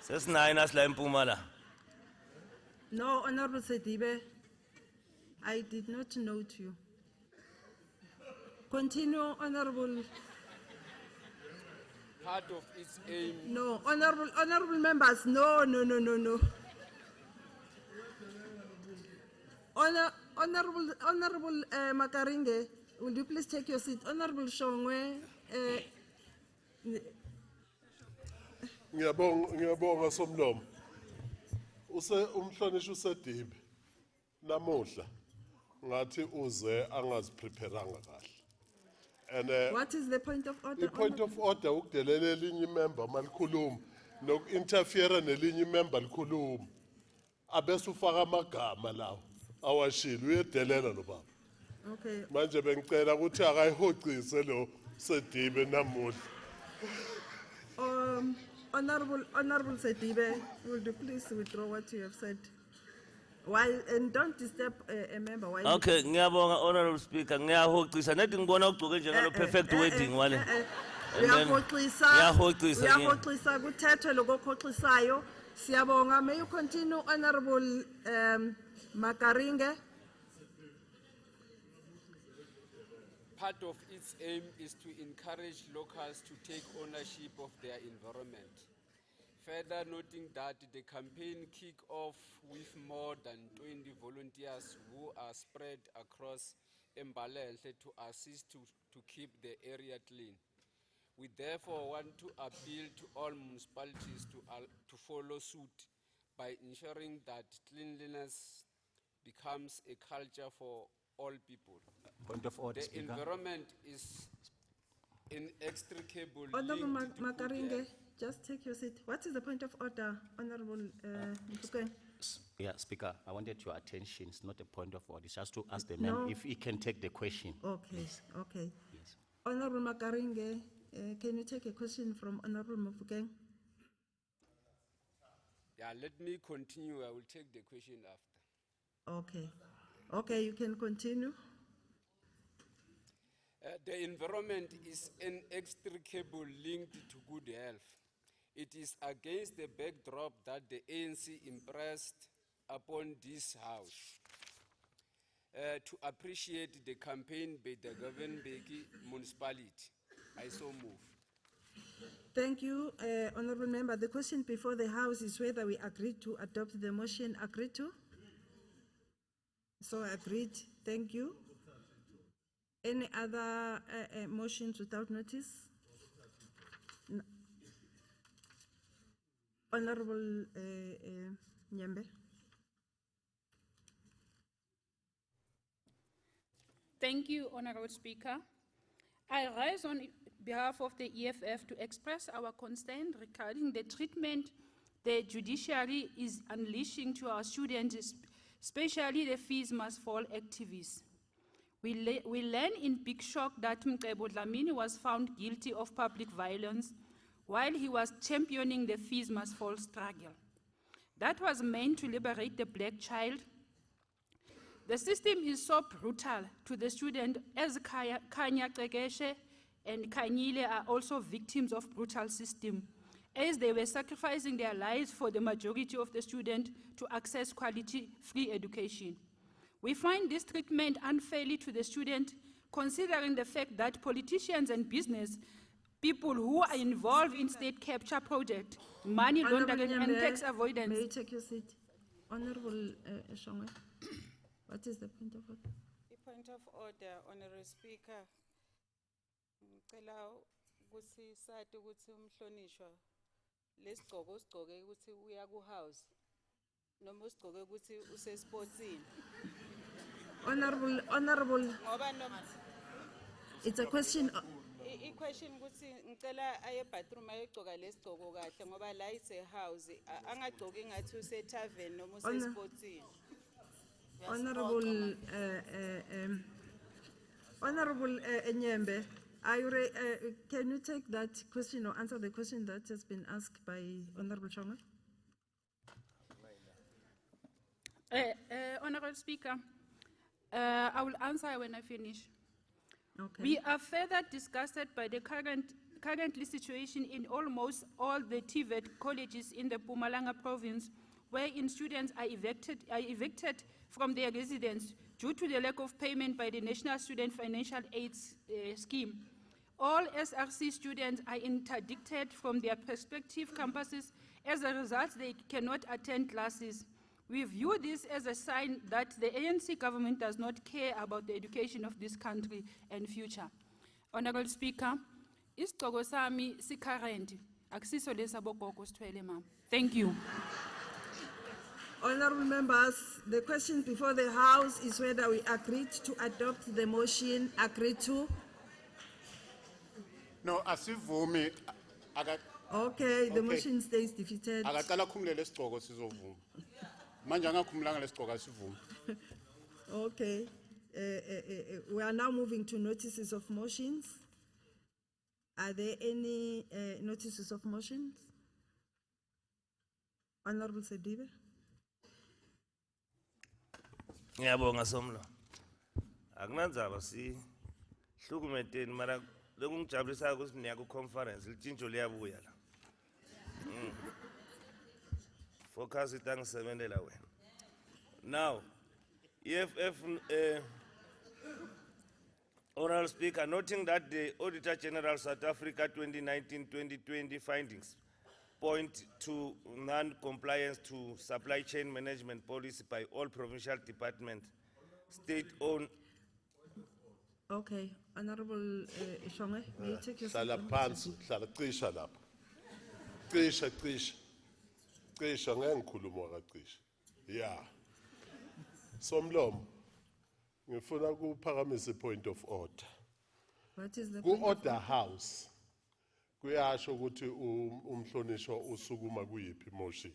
Sesinaina sla Mpumalanga. No, Honorable Sedibe. I did not note you. Continue, Honorable. part of its aim No, honorable members, no. Honorable Makaringe, will you please take your seat? Honorable Shongwe, Ngiyabonga Somlomo. Umhlonishwa uSedibe. Namuhla ngathi uze angazipreparanga kahle. And what is the point of order? the point of order ukudelela elinye member malikhuluma noku-interfere nelinye member likhuluma abese ufaka amagama lawo awashilo uyedelela lo baba. Okay, Manje bengicela ukuthi akayihocise lo Sedibe namuhla. Honorable Sedibe, will you please withdraw what you have said? While, and don't disturb a member while. Okay, ngiyabonga Honorable Speaker. Ngiyahocisa nethi ngibona ugcoke njengalo perfect wedding wale. And then- Uyahoxisa, yeah. Uyahoxisa kuthethwe lokhoxisayo. Siyabonga. May you continue, Honorable Makaringe? part of its aim is to encourage locals to take ownership of their environment. Further noting that the campaign kick off with more than 20 volunteers who are spread across Mbalele to assist to keep the area clean. We therefore want to appeal to all municipalities to follow suit by ensuring that cleanliness becomes a culture for all people. Point of order, The Speaker. environment is inextricable Honorable linked to good Makaringe, health. just take your seat. What is the point of order, Honorable Mfukeng? Yeah, Speaker, I wanted your attention. It's not a point of order. It's just to ask the No. man if he can take the question. Okay, okay. Yes. Honorable Makaringe, can you take a question from Honorable Mfukeng? Yeah, let me continue. I will take the question after. Okay. Okay, you can continue. The environment is inextricable linked to good health. It is against the backdrop that the ANC impressed upon this House to appreciate the campaign by the Govenbeek municipality. I so move. Thank you, Honorable Member. The question before the House is whether we agree to adopt the motion. Agreed to? So agreed. Thank you. Any other motions without notice? Honorable Nyembe. Thank you, Honorable Speaker. I rise on behalf of the EFF to express our concern regarding the treatment the judiciary is unleashing to our students, especially the fees must fall activists. We learn in big shock that Mkhatshwa Dlamini was found guilty of public violence while he was championing the fees must fall struggle. That was meant to liberate the black child. The system is so brutal to the student, as Kanya Tekeshe and Kanyile are also victims of brutal system, as they were sacrificing their lives for the majority of the students to access quality free education. We find this treatment unfairly to the student, considering the fact that politicians and business people who are involved in state capture project, money Honourable laundering and Nyambe, tax May avoidance. you take your seat? Honourable Shongwe, what is the point of order? The point of order, Honorable Speaker. Ngicela ukuthi sathi ukuthi umhlonishwa lesigqoko usigqoke ukuthi uya ku house noma usigqoke ukuthi use sportsini. Honourable, Ngoba noma it's a question. I-question ukuthi ngicela aye bathroom ayegcoka lesigqoko kahle ngoba la ise house angagcoki ngathi use tavern noma use sportsini. Honourable Nyembe, can you take that question or answer the question that has been asked by Honourable Shongwe? Honorable Speaker, I will answer when I finish. Okay. We are further disgusted by the currently situation in almost all the TVET colleges in the Mpumalanga province, wherein students are evicted from their residence due to the lack of payment by the National Student Financial Aid Scheme. All SRC students are interdicted from their respective campuses. As a result, they cannot attend classes. We view this as a sign that the ANC government does not care about the education of this country and future. Honorable Speaker, isigqoko sami si-current, akusiso lesi abogogo sithwele mama. Thank you. Honourable members, the question before the House is whether we agreed to adopt the motion agreed to. No, asivumi. Okay, the motion stays defeated. Akaqala khumulele isigqoko sizovuma. Manje angakhumulanga lesigqoko asivumi. Okay, we are now moving to notices of motions. Are there any notices of motions? Honourable Sedibe. Ngiyabonga Somlo. Akunandzaba hlukumeteni mara lokungijabulisa ukuthi niya ku conference litshintjo liyabuya la. Focus itangisebenela wena. Now, EFF Honorable Speaker, noting that the Auditor General South Africa 2019-2020 findings point to non-compliance to supply chain management policy by all provincial departments, state-owned. Okay, Honourable Shongwe, may you take your seat? Hlala phansi, hlala cisha lapha. Cisha. Cisha ngeke ngikhuluma wakacisha. Yeah. Somlomo. Ngifuna ukuphakamisa point of order. What is the Ku point of order house. Kuyasho ukuthi umhlonishwa usukuma kuyipi motion.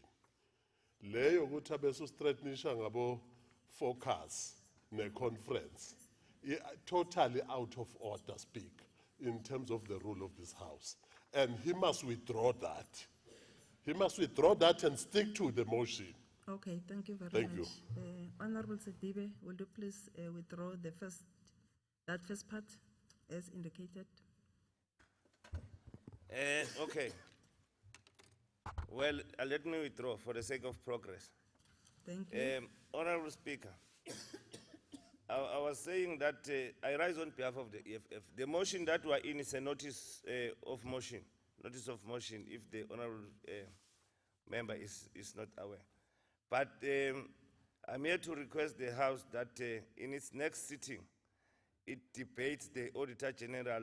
Leyo ukuthi abesu straightenisha ngabo focus ne conference. Totally out of order speak in terms of the rule of this house. And he must withdraw that. He must withdraw that and stick to the motion. Okay, thank you very Thank much. you. Honourable Sedibe, will you please withdraw that first part as indicated? Okay. Well, let me withdraw for the sake of progress. Thank you. Honorable Speaker, I was saying that I rise on behalf of the EFF. The motion that we're in is a notice of motion. Notice of motion if the honorable member is not aware. But I'm here to request the House that in its next sitting, it debates the Auditor General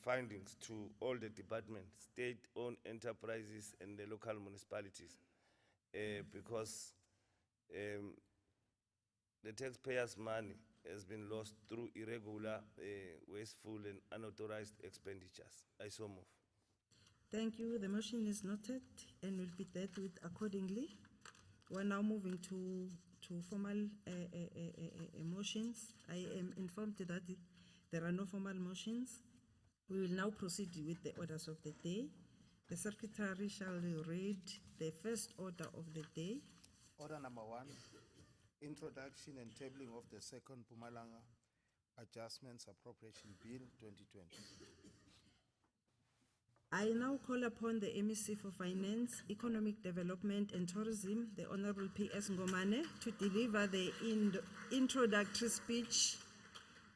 findings to all the departments, state-owned enterprises and the local municipalities, because the taxpayers' money has been lost through irregular, wasteful and unauthorized expenditures. I so move. Thank you. The motion is noted and will be dealt with accordingly. We're now moving to formal motions. I am informed that there are no formal motions. We will now proceed with the orders of the day. The Secretary shall read the first order of the day. Order number 1, introduction and tabling of the second Mpumalanga Adjustments Appropriation Bill 2020. I now call upon the MEC for Finance, Economic Development and Tourism, the Honorable P.S. Ngomane, to deliver the introductory speech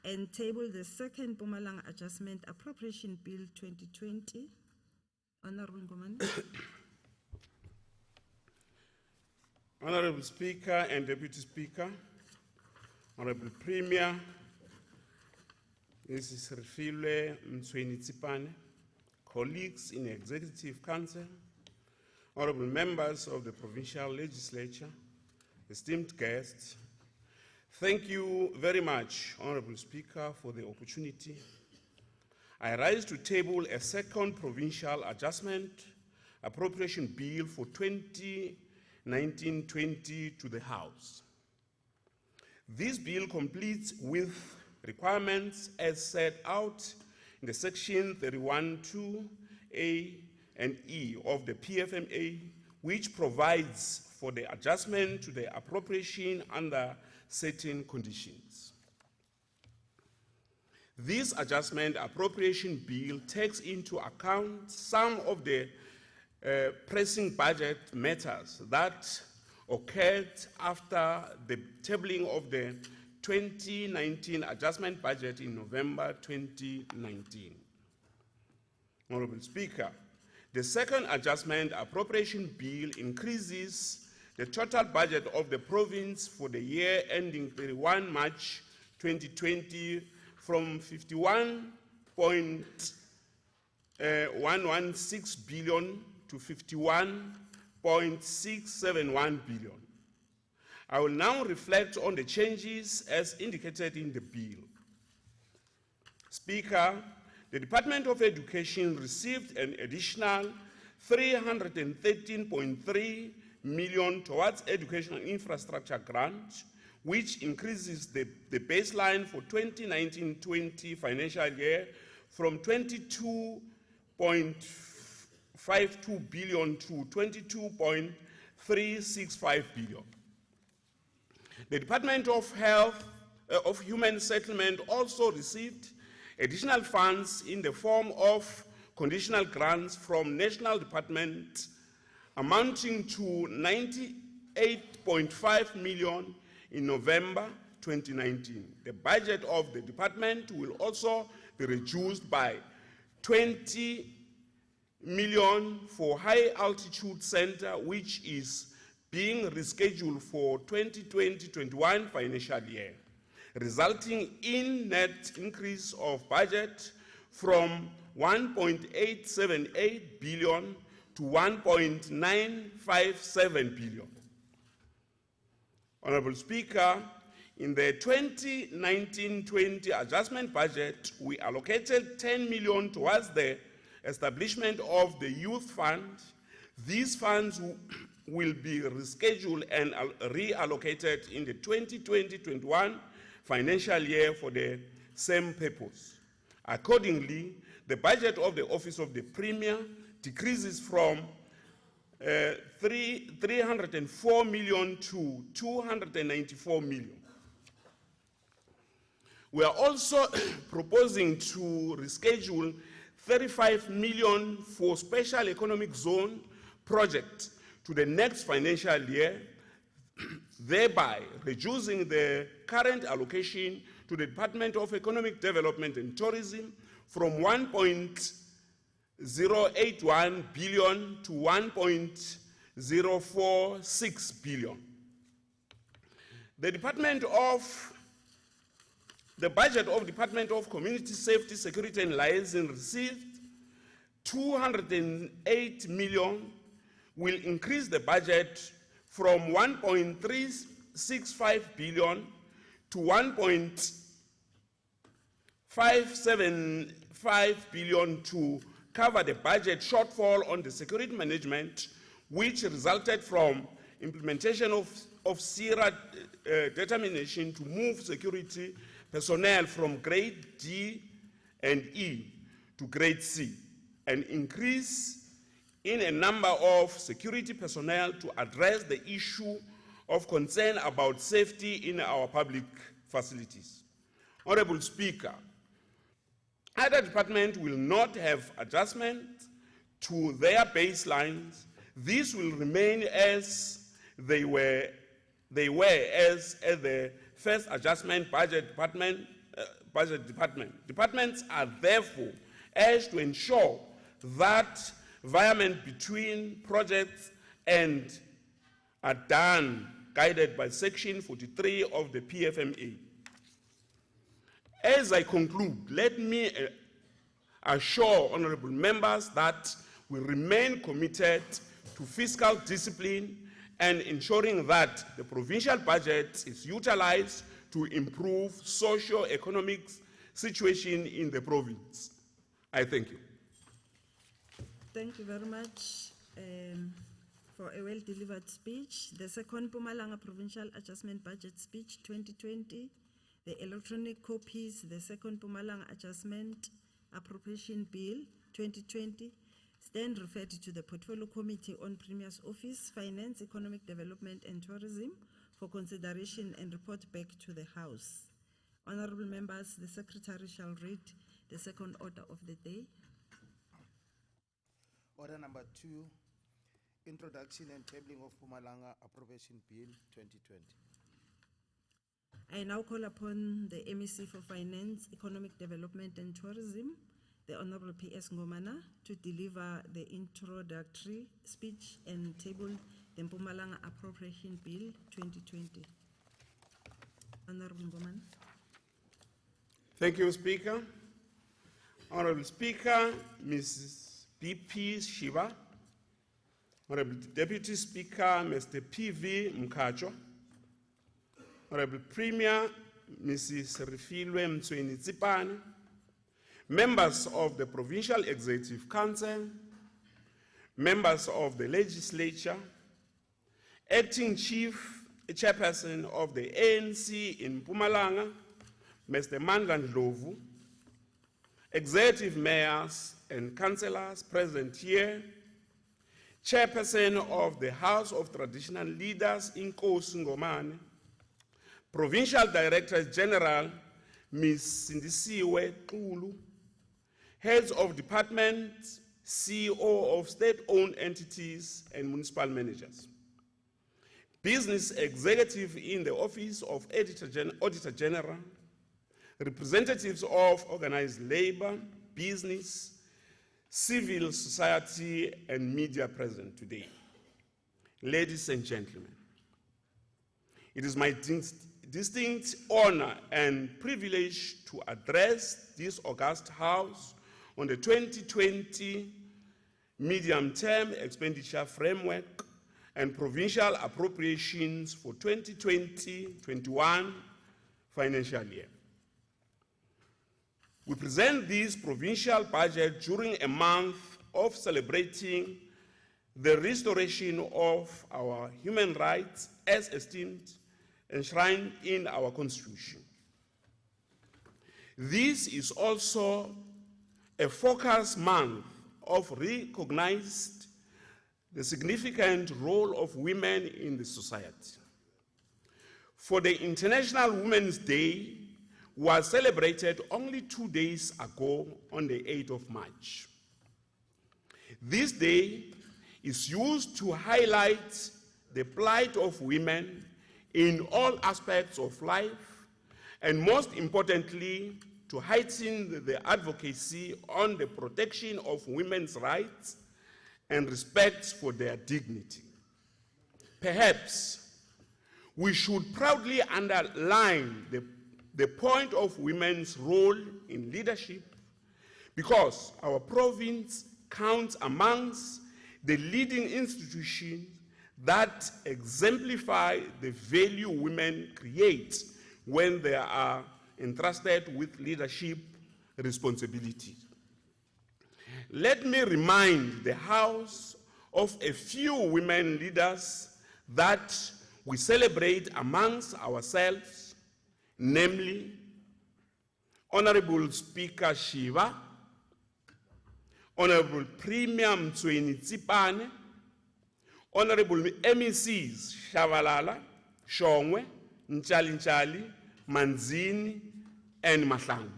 and table the second Mpumalanga Adjustment Appropriation Bill 2020. Honorable Ngomane. Honorable Speaker and Deputy Speaker, Honorable Premier, Mrs. Refilwe Mtsweni-Tsipane, colleagues in the Executive Council, honorable members of the Provincial Legislature, esteemed guests, thank you very much, Honorable Speaker, for the opportunity. I rise to table a second Provincial Adjustment Appropriation Bill for 2019-20 to the House. This bill completes with requirements as set out in the section 31(2)A and E of the PFMA, which provides for the adjustment to the appropriation under certain conditions. This adjustment appropriation bill takes into account some of the pressing budget matters that occurred after the tabling of the 2019 adjustment budget in November 2019. Honorable Speaker, the second adjustment appropriation bill increases the total budget of the province for the year ending 31 March 2020 from 51.116 billion to 51.671 billion. I will now reflect on the changes as indicated in the bill. Speaker, the Department of Education received an additional 313.3 million towards educational infrastructure grant, which increases the baseline for 2019-20 financial year from 22.52 billion to 22.365 billion. The Department of Human Settlement also received additional funds in the form of conditional grants from National Department amounting to 98.5 million in November 2019. The budget of the department will also be reduced by 20 million for High Altitude Center, which is being rescheduled for 2020-21 financial year, resulting in net increase of budget from 1.878 billion to 1.957 billion. Honorable Speaker, in the 2019-20 adjustment budget, we allocated 10 million towards the establishment of the Youth Fund. These funds will be rescheduled and reallocated in the 2020-21 financial year for the same purpose. Accordingly, the budget of the Office of the Premier decreases from 304 million to 294 million. We are also proposing to reschedule 35 million for special economic zone project to the next financial year, thereby reducing the current allocation to the Department of Economic Development and Tourism from 1.081 billion to 1.046 billion. The budget of Department of Community Safety, Security and Liaison received 208 million, will increase the budget from 1.365 billion to 1.575 billion to cover the budget shortfall on the security management, which resulted from implementation of SIRA determination to move security personnel from grade D and E to grade C, an increase in a number of security personnel to address the issue of concern about safety in our public facilities. Honorable Speaker, other departments will not have adjustment to their baselines. These will remain as they were as the first adjustment budget department budget department. Departments are therefore urged to ensure that environment between projects and are done guided by Section 43 of the PFMA. As I conclude, let me assure honorable members that we remain committed to fiscal discipline and ensuring that the provincial budget is utilized to improve socio-economic situation in the province. I thank you. Thank you very much for a well-delivered speech. The second Mpumalanga Provincial Adjustment Budget Speech 2020, the electronic copies, the second Mpumalanga Adjustment Appropriation Bill 2020, stand referred to the Portfolio Committee on Premier's Office, Finance, Economic Development and Tourism for consideration and report back to the House. Honorable members, the Secretary shall read the second order of the day. Order number 2, introduction and tabling of Mpumalanga Appropriation Bill 2020. I now call upon the MEC for Finance, Economic Development and Tourism, the Honorable P.S. Ngomana, to deliver the introductory speech and table the Mpumalanga Appropriation Bill 2020. Honorable Ngomana. Thank you, Speaker. Honorable Speaker, Mrs. B.P. Shiva, Honorable Deputy Speaker, Mr. P.V. Mkhatshwa, Honorable Premier, Mrs. Refilwe Mtsweni-Tsipane, members of the Provincial Executive Council, members of the Legislature, Acting Chief Chairperson of the ANC in Mpumalanga, Mr. Mandla Ndlovu, Executive Mayors and Councillors present here, Chairperson of the House of Traditional Leaders Inkosi Ngomane, Provincial Directors General Ms. Sindisiwe Xulu, Heads of Departments, CEO of state-owned entities and municipal managers, Business Executive in the Office of Auditor General, representatives of organized labor, business, civil society, and media present today. Ladies and gentlemen, it is my distinct honor and privilege to address this august House on the 2020 Medium-Term Expenditure Framework and Provincial Appropriations for 2020-21 financial year. We present this provincial budget during a month of celebrating the restoration of our human rights as esteemed, enshrined in our Constitution. This is also a focus month of recognized the significant role of women in the society. For the International Women's Day was celebrated only 2 days ago on the 8th of March. This day is used to highlight the plight of women in all aspects of life, and most importantly, to heighten the advocacy on the protection of women's rights and respect for their dignity. Perhaps we should proudly underline the point of women's role in leadership, because our province counts amongst the leading institutions that exemplify the value women create when they are entrusted with leadership responsibilities. Let me remind the House of a few women leaders that we celebrate amongst ourselves, namely Honorable Speaker Shiva, Honorable Premier Mtsweni-Tsipane, Honorable MECs Shabalala, Shongwe, Nchali, Manzini, and Mahlangu.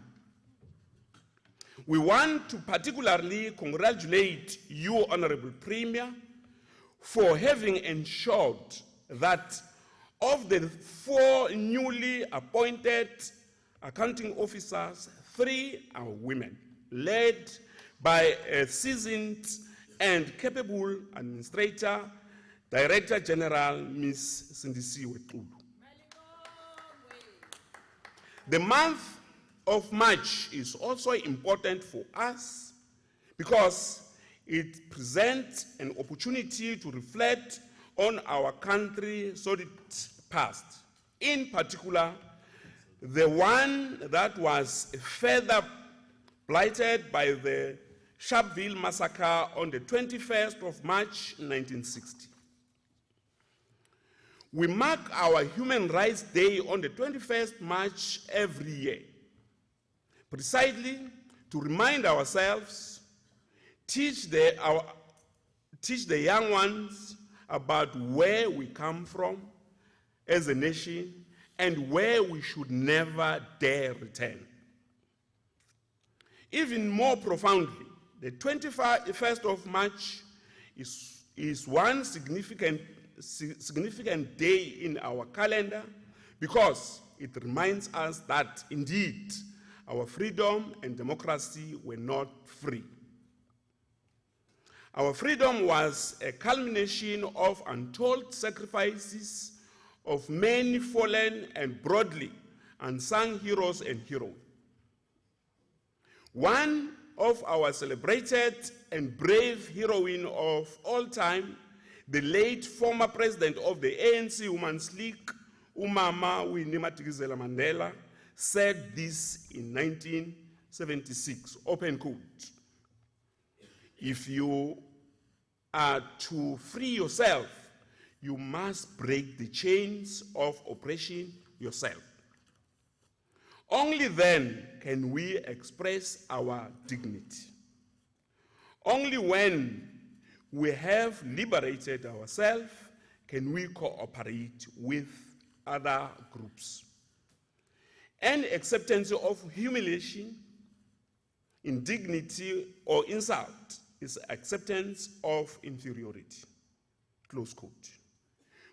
We want to particularly congratulate you, Honorable Premier, for having ensured that of the 4 newly appointed accounting officers, 3 are women, led by a seasoned and capable administrator, Director General Ms. Sindisiwe Xulu. The month of March is also important for us because it presents an opportunity to reflect on our country's solid past, in particular, the one that was further blighted by the Sharpeville massacre on the 21st of March 1960. We mark our Human Rights Day on the 21st March every year, precisely to remind ourselves, teach the young ones about where we come from as a nation and where we should never dare return. Even more profoundly, the 21st of March is one significant day in our calendar because it reminds us that indeed our freedom and democracy were not free. Our freedom was a culmination of untold sacrifices of many fallen and broadly unsung heroes and heroines. One of our celebrated and brave heroine of all time, the late former president of the ANC Women's League, Umama Winnie Madikizela-Mandela, said this in 1976, open quote, "If you are to free yourself, you must break the chains of oppression yourself. Only then can we express our dignity. Only when we have liberated ourselves can we cooperate with other groups. Any acceptance of humiliation, indignity, or insult is acceptance of inferiority." Close quote.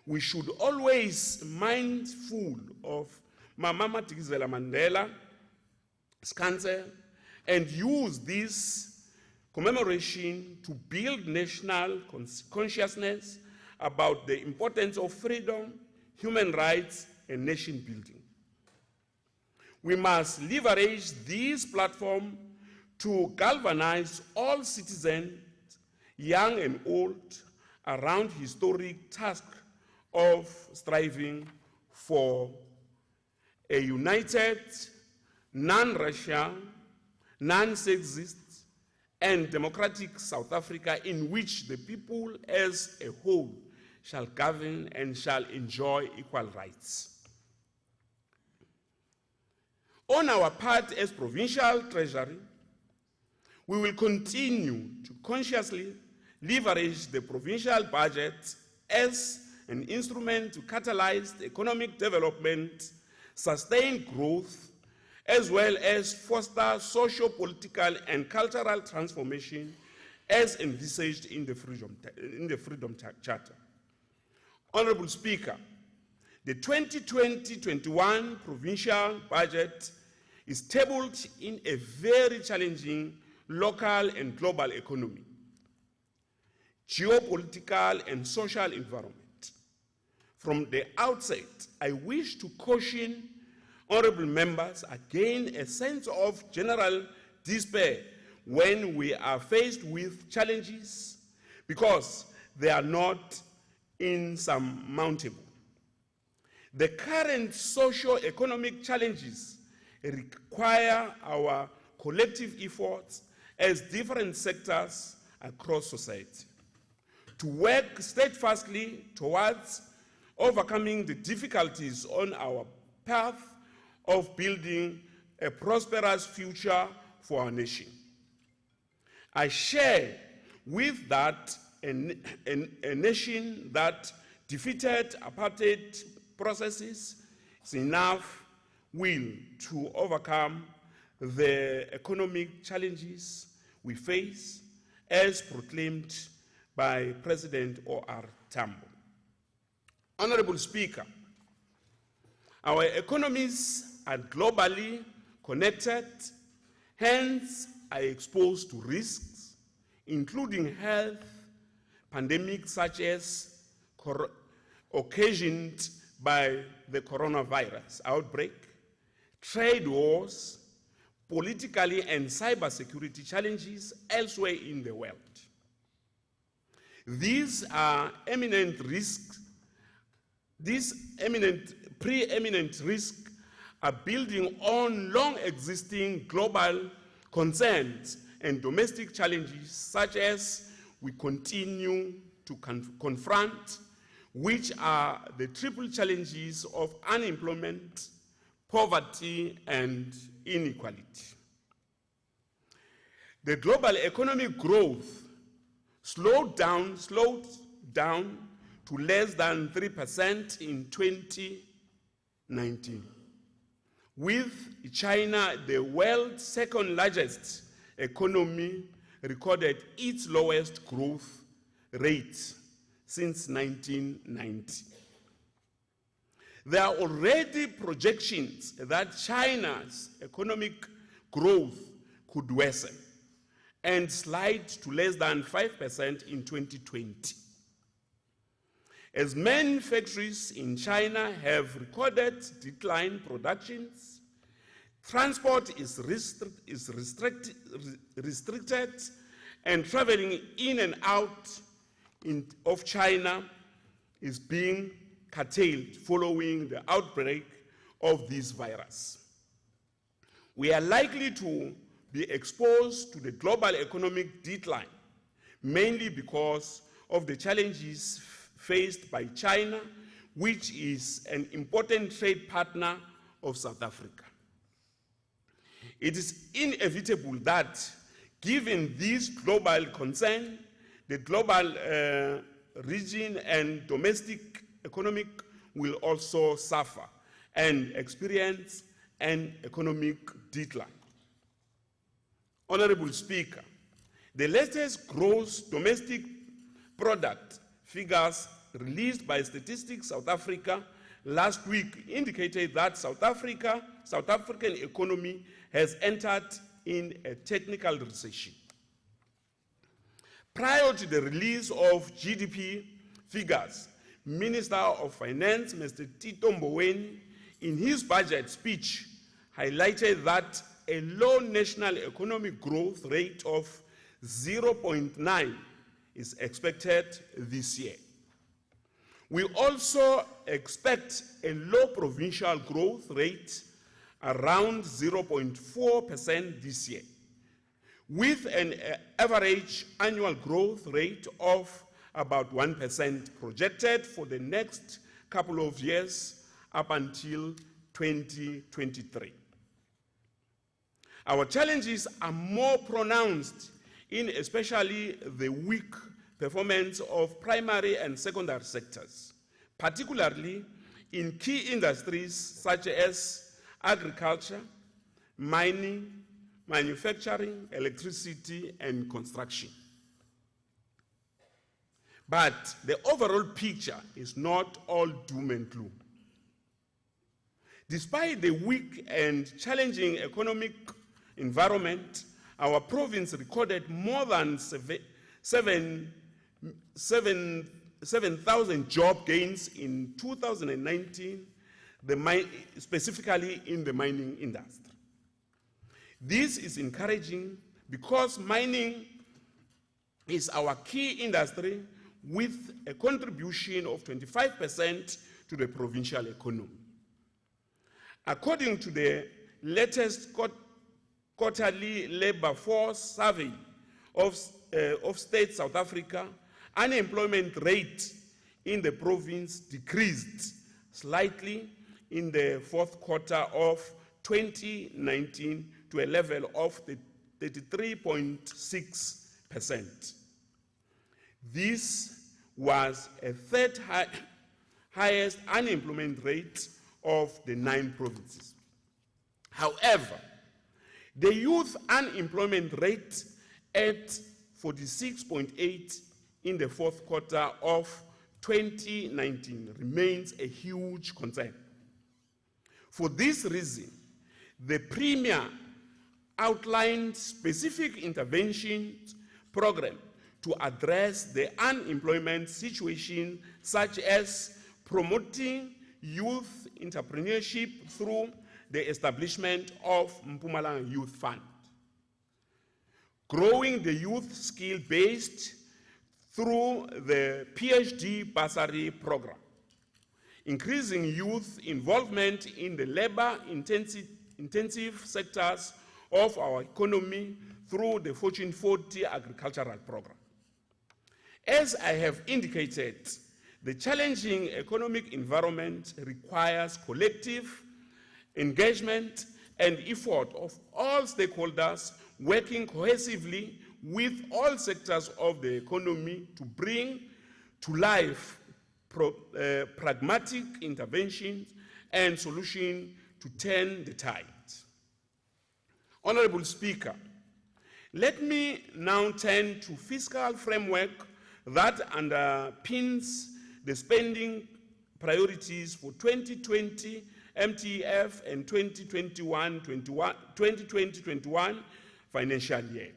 We should always be mindful of Mama Madikizela-Mandela's cancer and use this commemoration to build national consciousness about the importance of freedom, human rights, and nation building. We must leverage this platform to galvanize all citizens, young and old, around historic task of striving for a united, non-racial, non-sexist, and democratic South Africa in which the people as a whole shall govern and shall enjoy equal rights. On our part as Provincial Treasury, we will continue to consciously leverage the provincial budget as an instrument to catalyze economic development, sustain growth, as well as foster socio-political and cultural transformation as envisaged in the Freedom Charter. Honorable Speaker, the 2020-21 provincial budget is tabled in a very challenging local and global economy, geopolitical and social environment. From the outset, I wish to caution honorable members against a sense of general despair when we are faced with challenges because they are not insurmountable. The current socio-economic challenges require our collective efforts as different sectors across society to work steadfastly towards overcoming the difficulties on our path of building a prosperous future for our nation. I share with that a nation that defeated apartheid processes is enough will to overcome the economic challenges we face as proclaimed by President O.R. Tambo. Honorable Speaker, Our economies are globally connected, hence are exposed to risks, including health pandemics such as occasioned by the coronavirus outbreak, trade wars, politically and cybersecurity challenges elsewhere in the world. These are eminent risks. These preeminent risks are building on long-existing global concerns and domestic challenges such as we continue to confront, which are the triple challenges of unemployment, poverty, and inequality. The global economic growth slowed down to less than 3% in 2019, with China, the world's second largest economy, recorded its lowest growth rate since 1990. There are already projections that China's economic growth could worsen and slide to less than 5% in 2020. As many factories in China have recorded declined productions, transport is restricted, and traveling in and out of China is being curtailed following the outbreak of this virus. We are likely to be exposed to the global economic decline, mainly because of the challenges faced by China, which is an important trade partner of South Africa. It is inevitable that, given this global concern, the global region and domestic economic will also suffer and experience an economic decline. Honorable Speaker, the latest gross domestic product figures released by Statistics South Africa last week indicated that South African economy has entered in a technical recession. Prior to the release of GDP figures, Minister of Finance, Mr. Tito Mboweni, in his budget speech, highlighted that a low national economic growth rate of 0.9 is expected this year. We also expect a low provincial growth rate around 0.4% this year, with an average annual growth rate of about 1% projected for the next couple of years up until 2023. Our challenges are more pronounced in especially the weak performance of primary and secondary sectors, particularly in key industries such as agriculture, mining, manufacturing, electricity, and construction. But the overall picture is not all doom and gloom. Despite the weak and challenging economic environment, our province recorded more than 7,000 job gains in 2019, specifically in the mining industry. This is encouraging because mining is our key industry with a contribution of 25% to the provincial economy. According to the latest quarterly labor force survey of State South Africa, unemployment rate in the province decreased slightly in the fourth quarter of 2019 to a level of 33.6%. This was a third highest unemployment rate of the 9 provinces. However, the youth unemployment rate at 46.8 in the fourth quarter of 2019 remains a huge concern. For this reason, the Premier outlined specific interventions program to address the unemployment situation, such as promoting youth entrepreneurship through the establishment of Mpumalanga Youth Fund, growing the youth skill based through the PhD bursary program, increasing youth involvement in the labor-intensive sectors of our economy through the Fortune 40 agricultural program. As I have indicated, the challenging economic environment requires collective engagement and effort of all stakeholders working cohesively with all sectors of the economy to bring to life pragmatic interventions and solutions to turn the tide. Honorable Speaker, let me now turn to fiscal framework that underpins the spending priorities for 2020 MTF and 2020-21 financial year.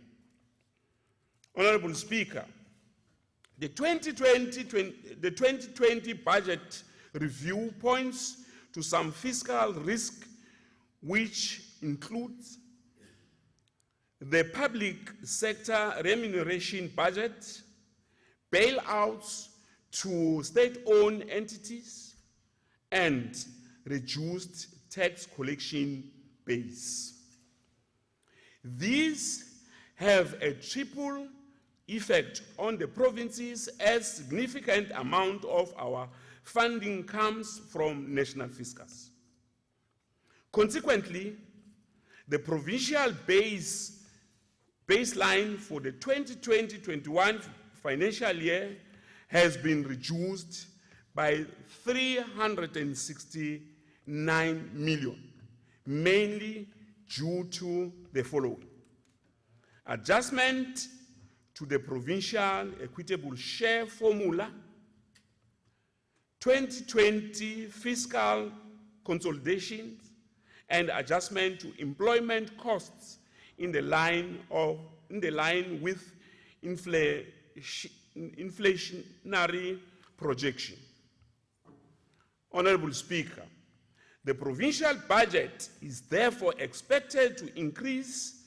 Honorable Speaker, the 2020 budget review points to some fiscal risk, which includes the public sector remuneration budget, bailouts to state-owned entities, and reduced tax collection base. These have a triple effect on the provinces, as significant amount of our funding comes from national fiscus. Consequently, the provincial baseline for the 2020-21 financial year has been reduced by 369 million, mainly due to the following: adjustment to the provincial equitable share formula, 2020 fiscal consolidations, and adjustment to employment costs in the line with inflationary projection. Honorable Speaker, the provincial budget is therefore expected to increase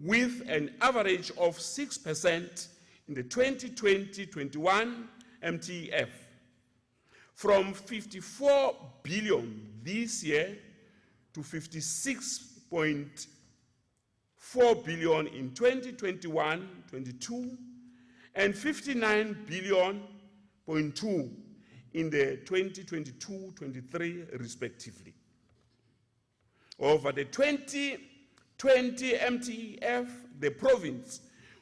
with an average of 6% in the 2020-21 MTF, from 54 billion this year to 56.4 billion in 2021-22 and 59 billion in the 2022-23 respectively. Over the 2020 MTF, the province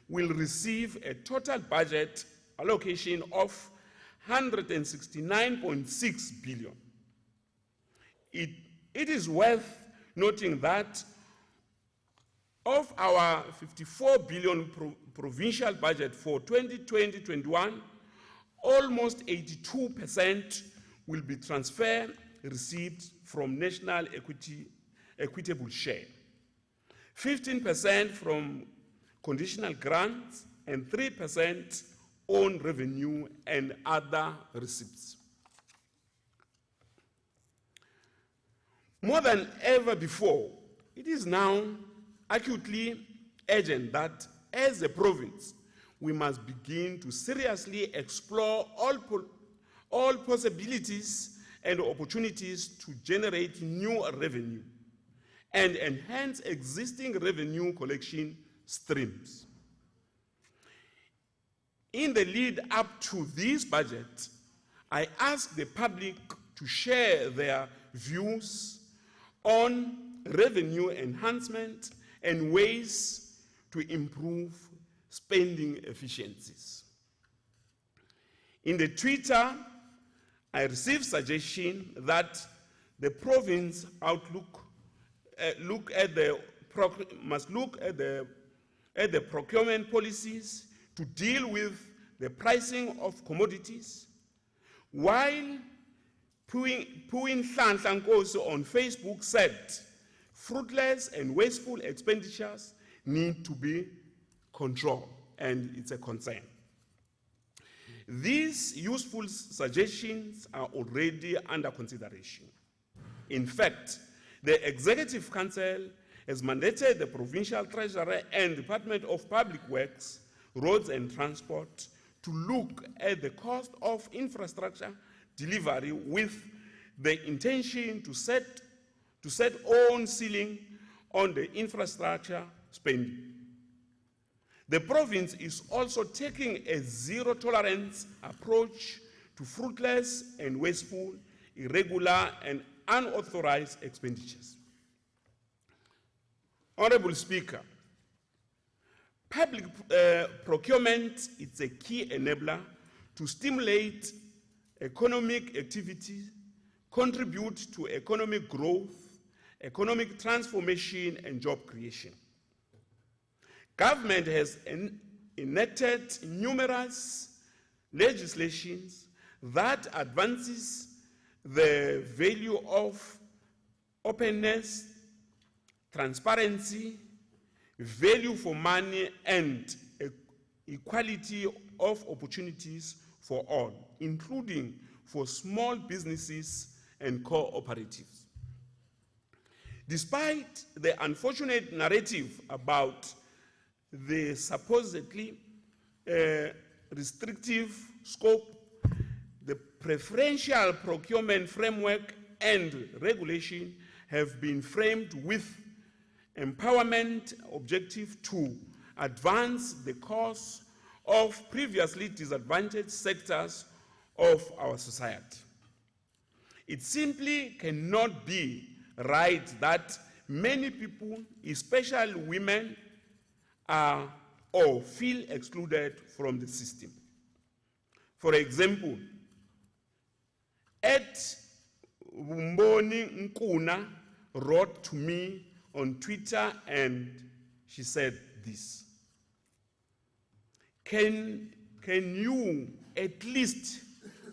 will receive a total budget allocation of 169.6 billion. It is worth noting that of our 54 billion provincial budget for 2020-21, almost 82% will be transfer received from national equitable share, 15% from conditional grants, and 3% own revenue and other receipts. More than ever before, it is now acutely urgent that as a province, we must begin to seriously explore all possibilities and opportunities to generate new revenue and enhance existing revenue collection streams. In the lead up to this budget, I ask the public to share their views on revenue enhancement and ways to improve spending efficiencies. In the Twitter, I received suggestion that the province must look at the procurement policies to deal with the pricing of commodities, while Puin Nhlanhla Nkosi on Facebook said, fruitless and wasteful expenditures need to be controlled, and it's a concern. These useful suggestions are already under consideration. In fact, the Executive Council has mandated the Provincial Treasurer and Department of Public Works, Roads and Transport to look at the cost of infrastructure delivery with the intention to set own ceiling on the infrastructure spending. The province is also taking a zero-tolerance approach to fruitless and wasteful, irregular and unauthorized expenditures. Honorable Speaker, public procurement is a key enabler to stimulate economic activity, contribute to economic growth, economic transformation, and job creation. Government has enacted numerous legislations that advances the value of openness, transparency, value for money, and equality of opportunities for all, including for small businesses and cooperatives. Despite the unfortunate narrative about the supposedly restrictive scope, the preferential procurement framework and regulation have been framed with empowerment objective to advance the cause of previously disadvantaged sectors of our society. It simply cannot be right that many people, especially women, are or feel excluded from the system. For example, Vumboni Nkuna wrote to me on Twitter and she said this: Can you at least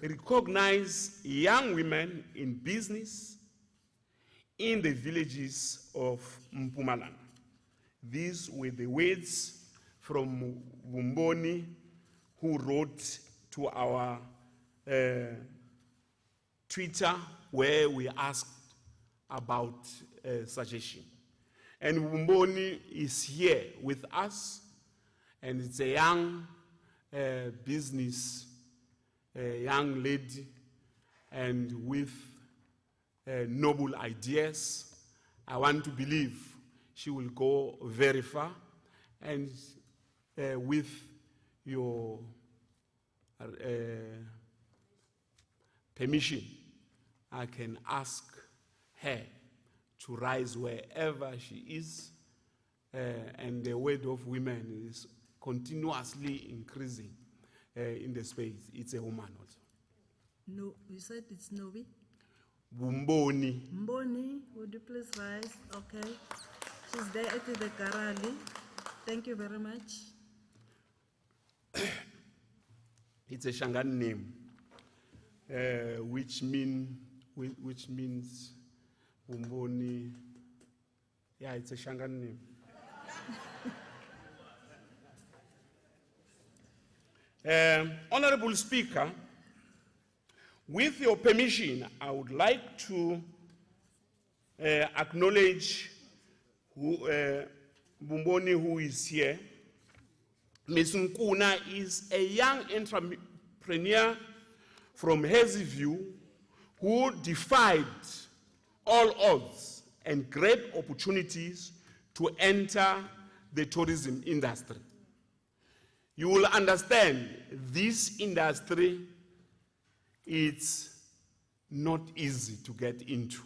recognize young women in business in the villages of Mpumalanga? These were the words from Vumboni, who wrote to our Twitter where we asked about suggestion. And Vumboni is here with us, and it's a young business, young lady, and with noble ideas. I want to believe she will go very far, and with your permission, I can ask her to rise wherever she is, and the weight of women is continuously increasing in the space. It's a woman also. No, you said it's Novi? Vumboni. Mboni, would you please rise? Okay. She's there at the Karali. Thank you very much. It's a Shangan name, which means Vumboni. Yeah, it's a Shangan name. Honorable Speaker, with your permission, I would like to acknowledge Vumboni, who is here. Ms. Nkuna is a young entrepreneur from Hazyview who defied all odds and great opportunities to enter the tourism industry. You will understand this industry, it's not easy to get into.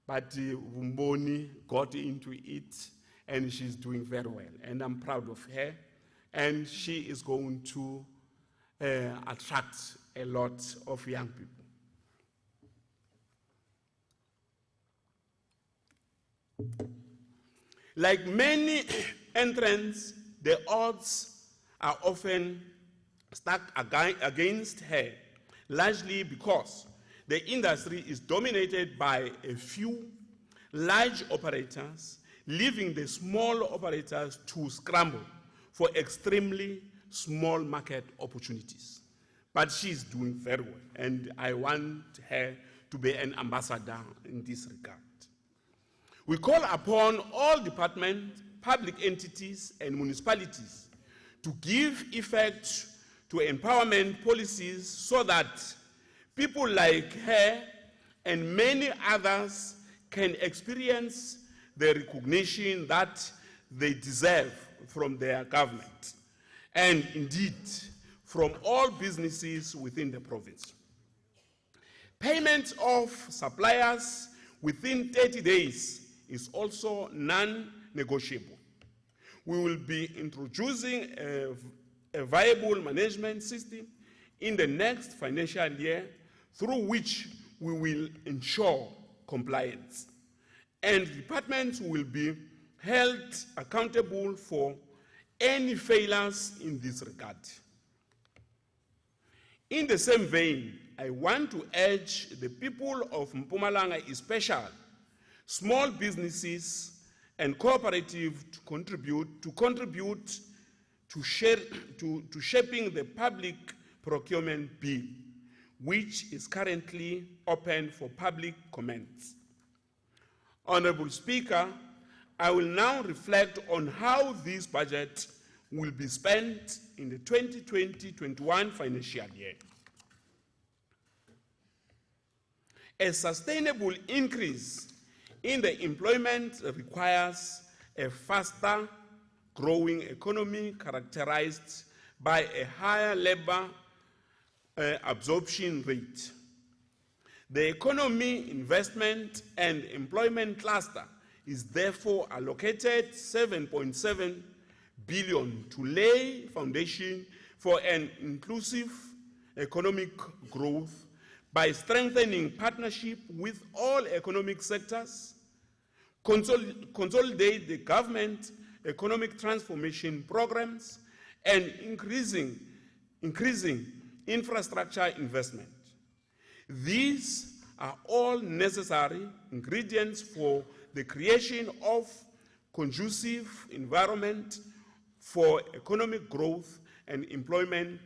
But Vumboni got into it, and she's doing very well. And I'm proud of her. And she is going to attract a lot of young people. Like many entrants, the odds are often stacked against her, largely because the industry is dominated by a few large operators, leaving the small operators to scramble for extremely small market opportunities. But she's doing very well, and I want her to be an ambassador in this regard. We call upon all departments, public entities, and municipalities to give effect to empowerment policies so that people like her and many others can experience the recognition that they deserve from their government, and indeed from all businesses within the province. Payment of suppliers within 30 days is also non-negotiable. We will be introducing a viable management system in the next financial year through which we will ensure compliance. And departments will be held accountable for any failures in this regard. In the same vein, I want to urge the people of Mpumalanga, especially small businesses and cooperatives, to contribute to shaping the public procurement bill, which is currently open for public comments. Honorable Speaker, I will now reflect on how this budget will be spent in the 2020-21 financial year. A sustainable increase in the employment requires a faster growing economy characterized by a higher labor absorption rate. The economy, investment, and employment cluster is therefore allocated 7.7 billion to lay foundation for an inclusive economic growth by strengthening partnership with all economic sectors, consolidate the government economic transformation programs, and increasing infrastructure investment. These are all necessary ingredients for the creation of conducive environment for economic growth and employment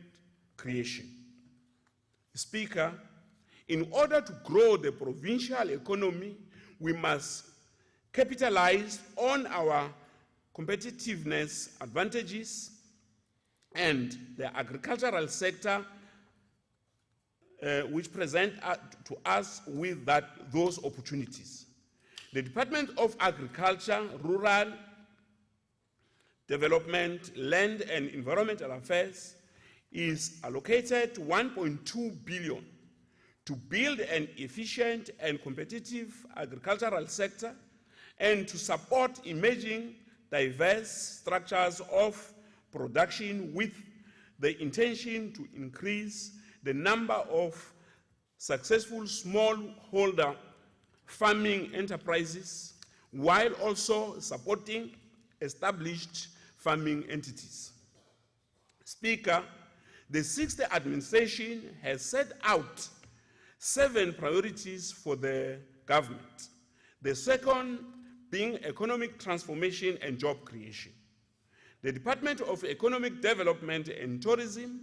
creation. Speaker, in order to grow the provincial economy, we must capitalize on our competitiveness advantages and the agricultural sector which present to us with those opportunities. The Department of Agriculture, Rural Development, Land and Environmental Affairs is allocated 1.2 billion to build an efficient and competitive agricultural sector and to support emerging diverse structures of production with the intention to increase the number of successful smallholder farming enterprises while also supporting established farming entities. Speaker, the 60th administration has set out 7 priorities for the government. The second being economic transformation and job creation. The Department of Economic Development and Tourism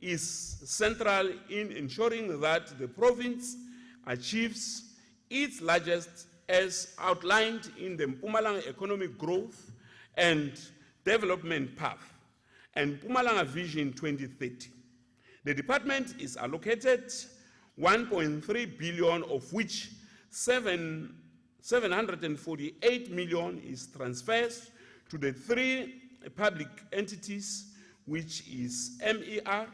is central in ensuring that the province achieves its largest as outlined in the Mpumalanga Economic Growth and Development Path and Mpumalanga Vision 2030. The department is allocated 1.3 billion, of which 748 million is transferred to the 3 public entities, which is MER,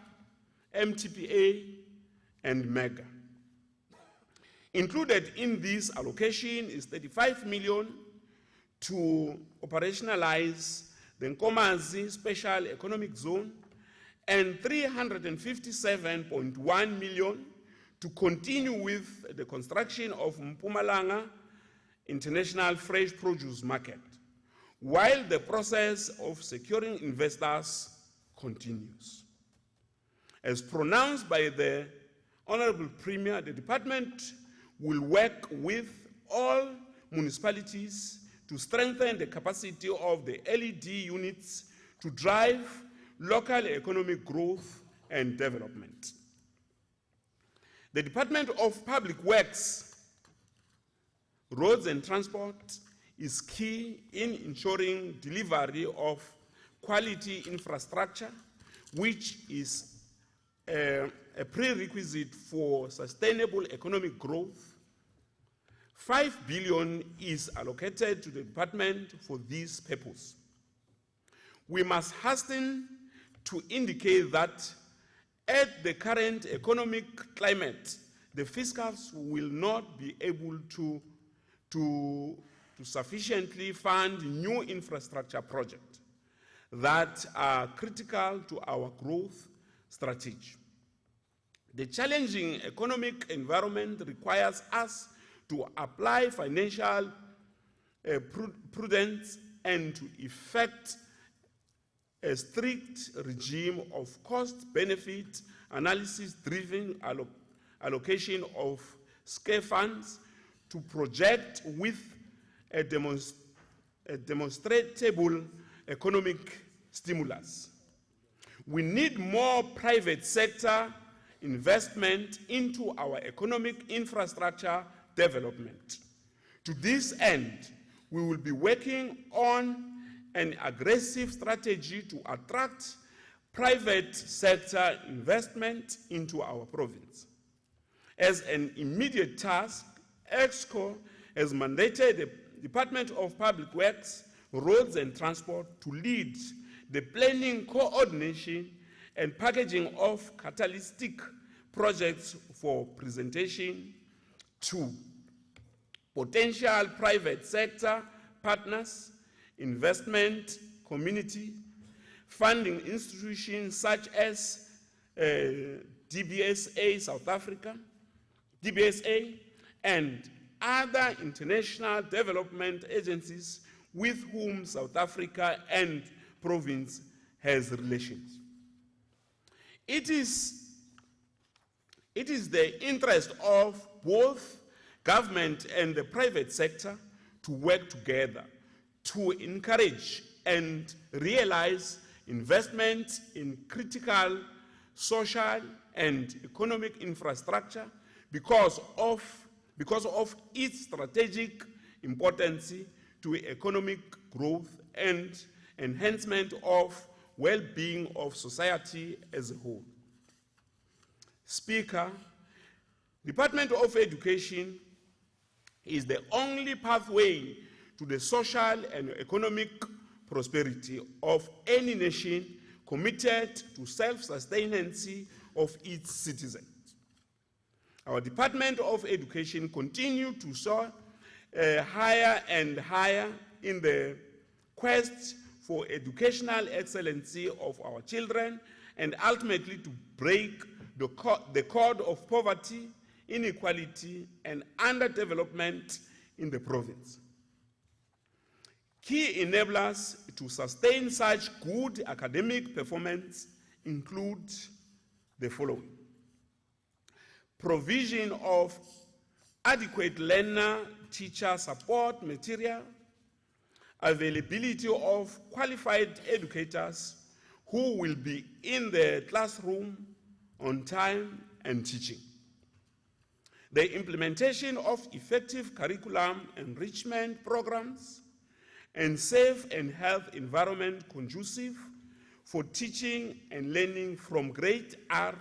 MTPA, and MEGA. Included in this allocation is 35 million to operationalize the Nkomazi Special Economic Zone and 357.1 million to continue with the construction of Mpumalanga International Fresh Produce Market, while the process of securing investors continues. As pronounced by the Honorable Premier, the department will work with all municipalities to strengthen the capacity of the LED units to drive local economic growth and development. The Department of Public Works, Roads and Transport is key in ensuring delivery of quality infrastructure, which is a prerequisite for sustainable economic growth. 5 billion is allocated to the department for this purpose. We must hasten to indicate that at the current economic climate, the fiscals will not be able to sufficiently fund new infrastructure projects that are critical to our growth strategy. The challenging economic environment requires us to apply financial prudence and to effect a strict regime of cost-benefit analysis-driven allocation of scale funds to project with a demonstrable economic stimulus. We need more private sector investment into our economic infrastructure development. To this end, we will be working on an aggressive strategy to attract private sector investment into our province. As an immediate task, EXCO has mandated the Department of Public Works, Roads and Transport to lead the planning, coordination, and packaging of catalytic projects for presentation to potential private sector partners, investment community, funding institutions such as DBSA South Africa, DBSA, and other international development agencies with whom South Africa and province has relations. It is the interest of both government and the private sector to work together to encourage and realize investment in critical social and economic infrastructure because of its strategic importance to economic growth and enhancement of well-being of society as a whole. Speaker, Department of Education is the only pathway to the social and economic prosperity of any nation committed to self-sustenance of its citizens. Our Department of Education continues to soar higher and higher in the quest for educational excellency of our children and ultimately to break the code of poverty, inequality, and underdevelopment in the province. Key enablers to sustain such good academic performance include the following: provision of adequate learner-teacher support material, availability of qualified educators who will be in the classroom on time and teaching, the implementation of effective curriculum enrichment programs, and safe and health environment conducive for teaching and learning from grade R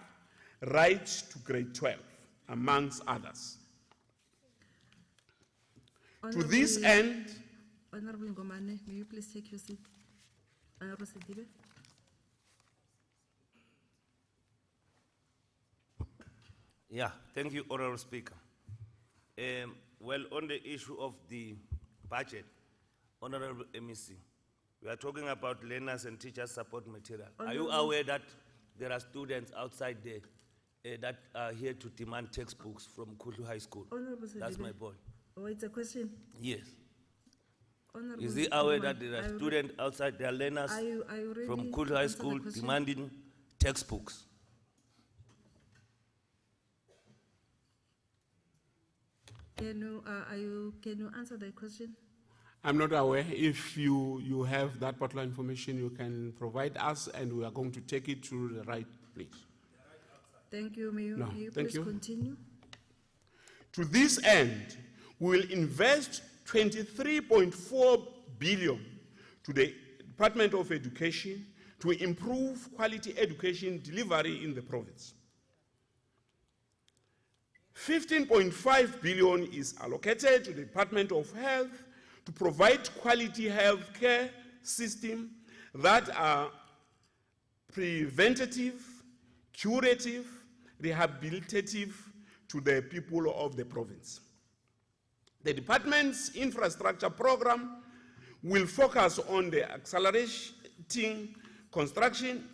right to grade 12, amongst others. To this end, Honorable Ngomane, may you please take your seat? Honorable Sidibe. Yeah, thank you, Honorable Speaker. Well, on the issue of the budget, Honorable MEC, we are talking about learners and teachers support material. Are you aware that there are students outside there that are here to demand textbooks from Kulu High School? Honorable That's Sidibe. my boy. Oh, it's a question. Yes. Honorable Is he aware Ngomane, that there are students outside, there are learners are you ready from to Kulu High answer the School question? demanding textbooks? Can you answer the question? I'm not aware. If you have that particular information, you can provide us, and we are going to take it to the right place. Thank you. May you, No, may you thank please you. continue? To this end, we will invest 23.4 billion to the Department of Education to improve quality education delivery in the province. 15.5 billion is allocated to the Department of Health to provide quality health care system that are preventative, curative, rehabilitative to the people of the province. The department's infrastructure program will focus on the accelerating construction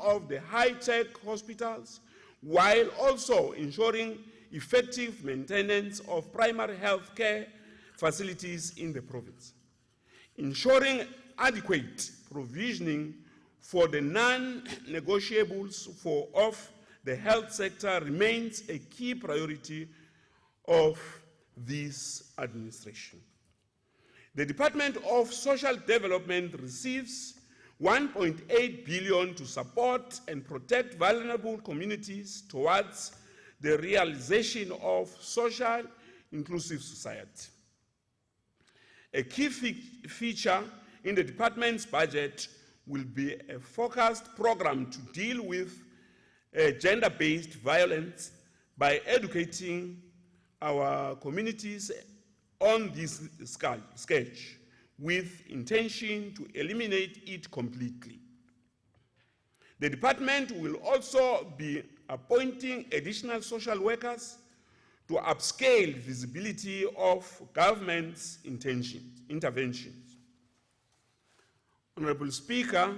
of the high-tech hospitals, while also ensuring effective maintenance of primary health care facilities in the province. Ensuring adequate provisioning for the non-negotiables of the health sector remains a key priority of this administration. The Department of Social Development receives 1.8 billion to support and protect vulnerable communities towards the realization of social inclusive society. A key feature in the department's budget will be a focused program to deal with gender-based violence by educating our communities on this sketch with intention to eliminate it completely. The department will also be appointing additional social workers to upscale visibility of government's interventions. Honorable Speaker,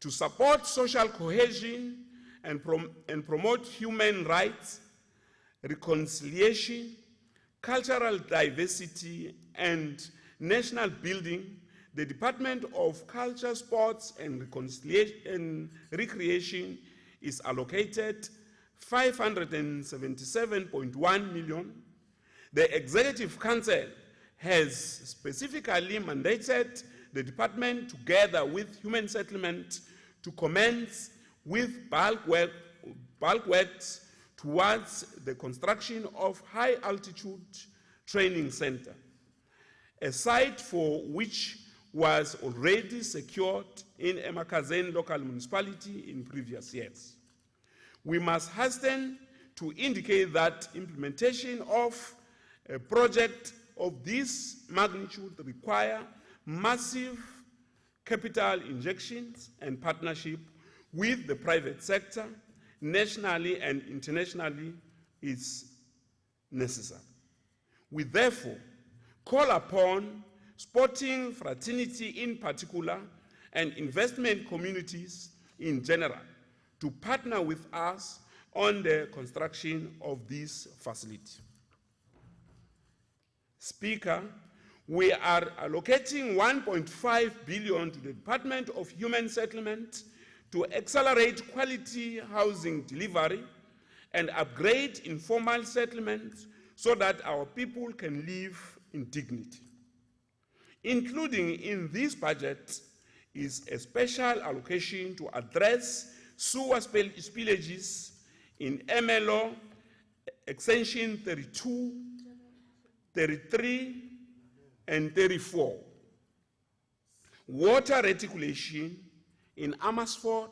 to support social cohesion and promote human rights, reconciliation, cultural diversity, and national building, the Department of Culture, Sports, and Recreation is allocated 577.1 million. The Executive Council has specifically mandated the department, together with Human Settlement, to commence with bulk works towards the construction of high-altitude training center, a site for which was already secured in Mkhatshwa local municipality in previous years. We must hasten to indicate that implementation of a project of this magnitude require massive capital injections and partnership with the private sector, nationally and internationally, is necessary. We therefore call upon sporting fraternity in particular and investment communities in general to partner with us on the construction of this facility. Speaker, we are allocating 1.5 billion to the Department of Human Settlement to accelerate quality housing delivery and upgrade informal settlements so that our people can live in dignity. Including in this budget is a special allocation to address sewer spillages in MLO Extension 32, 33, and 34. Water reticulation in Amersfoort,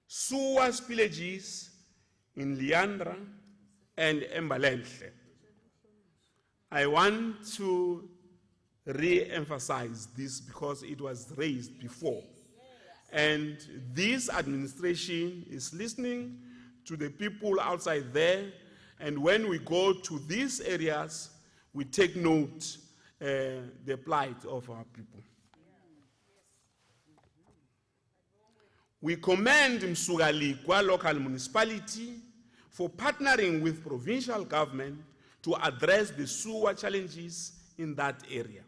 sewer spillages in Leandra and Mbalenhle. I want to re-emphasize this because it was raised before. And this administration is listening to the people outside there, and when we go to these areas, we take note the plight of our people. We commend Msugalikwa local municipality for partnering with provincial government to address the sewer challenges in that area.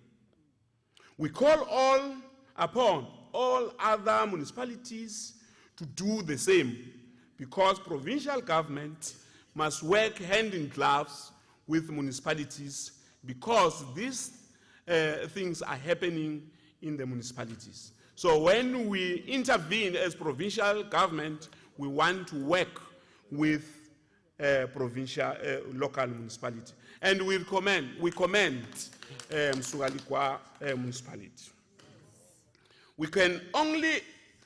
We call upon all other municipalities to do the same, because provincial government must work hand in gloves with municipalities because these things are happening in the municipalities. So when we intervene as provincial government, we want to work with provincial, local municipality. And we commend Msugalikwa municipality. We can only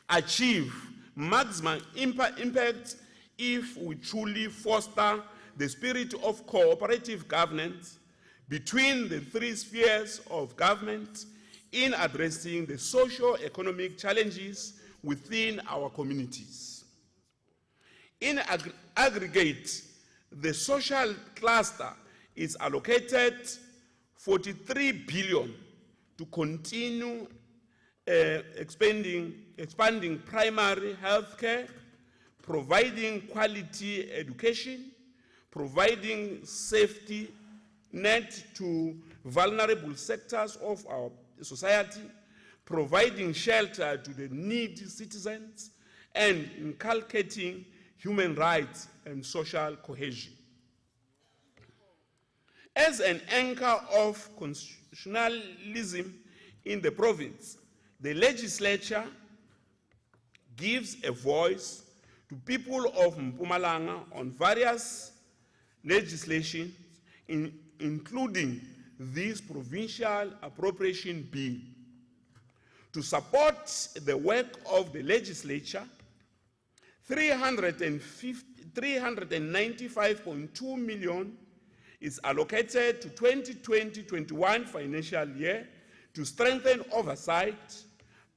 achieve maximum impact if we truly foster the spirit of cooperative governance between the three spheres of government in addressing the socio-economic challenges within our communities. In aggregate, the social cluster is allocated 43 billion to continue expanding primary health care, providing quality education, providing safety net to vulnerable sectors of our society, providing shelter to the needy citizens, and inculcating human rights and social cohesion. As an anchor of constitutionalism in the province, the legislature gives a voice to people of Mpumalanga on various legislation, including this provincial appropriation bill. To support the work of the legislature, 395.2 million is allocated to 2020-21 financial year to strengthen oversight,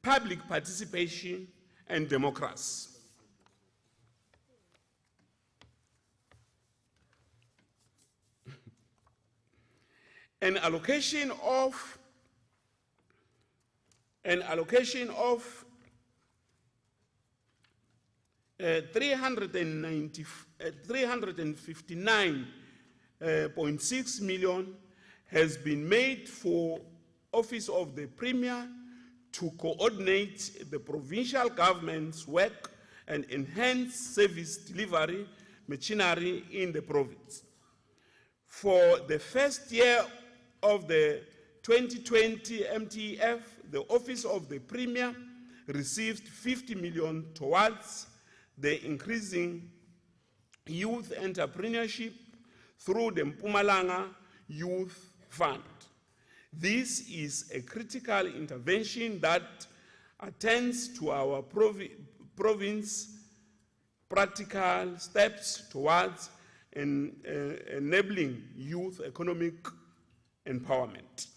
public participation, and democracy. An allocation of 359.6 million has been made for Office of the Premier to coordinate the provincial government's work and enhance service delivery machinery in the province. For the first year of the 2020 MTF, the Office of the Premier received 50 million towards the increasing youth entrepreneurship through the Mpumalanga Youth Fund. This is a critical intervention that attends to our province practical steps towards enabling youth economic empowerment.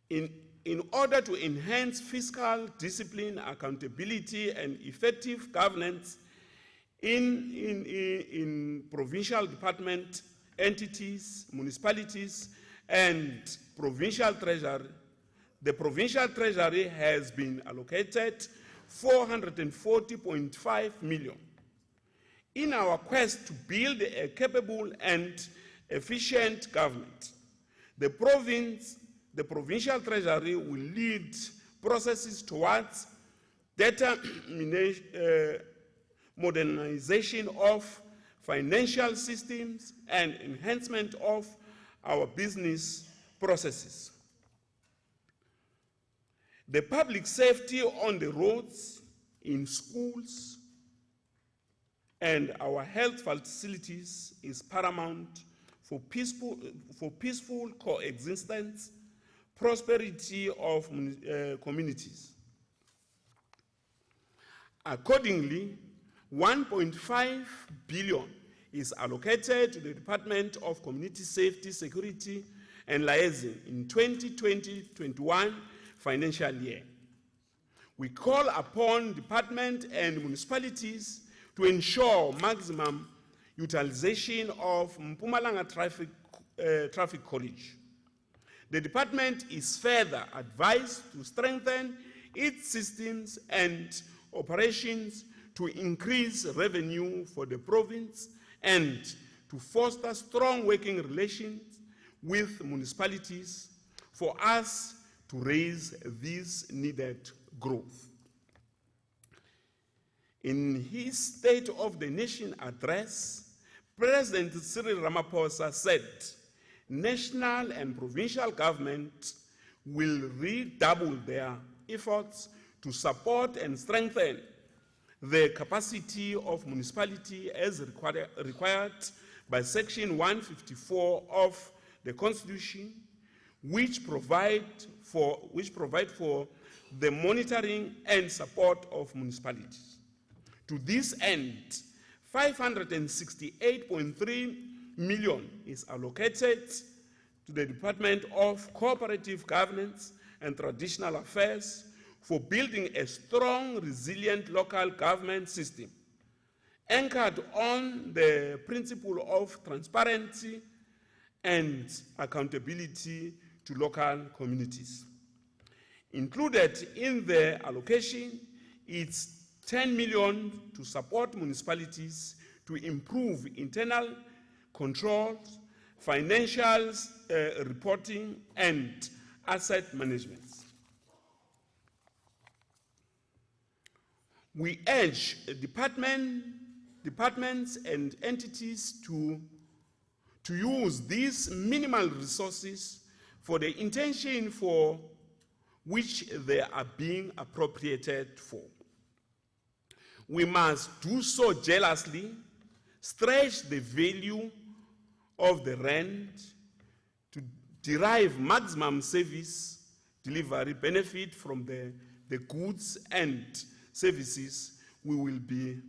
In order to enhance fiscal discipline, accountability, and effective governance in provincial department entities, municipalities, and provincial treasury, the provincial treasury has been allocated 440.5 million. In our quest to build a capable and efficient government, the provincial treasury will lead processes towards modernization of financial systems and enhancement of our business processes. The public safety on the roads, in schools, and our health facilities is paramount for peaceful coexistence, prosperity of communities. Accordingly, 1.5 billion is allocated to the Department of Community Safety, Security, and Liaison in 2020-21 financial year. We call upon department and municipalities to ensure maximum utilization of Mpumalanga Traffic College. The department is further advised to strengthen its systems and operations to increase revenue for the province and to foster strong working relations with municipalities for us to raise this needed growth. In his State of the Nation address, President Cyril Ramaphosa said national and provincial government will redouble their efforts to support and strengthen the capacity of municipality as required by Section 154 of the Constitution, which provide for the monitoring and support of municipalities. To this end, 568.3 million is allocated to the Department of Cooperative Governance and Traditional Affairs for building a strong, resilient local government system anchored on the principle of transparency and accountability to local communities. Included in the allocation is 10 million to support municipalities to improve internal controls, financial reporting, and asset management. We urge departments and entities to use these minimal resources for the intention for which they are being appropriated for. We must do so jealously, stretch the value of the rent to derive maximum service delivery benefit from the goods and services we will be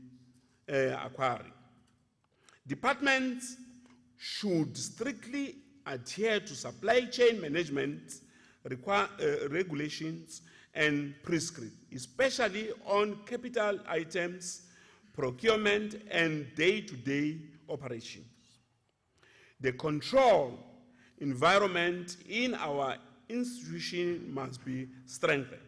acquiring. Departments should strictly adhere to supply chain management regulations and prescripts, especially on capital items, procurement, and day-to-day operations. The control environment in our institution must be strengthened.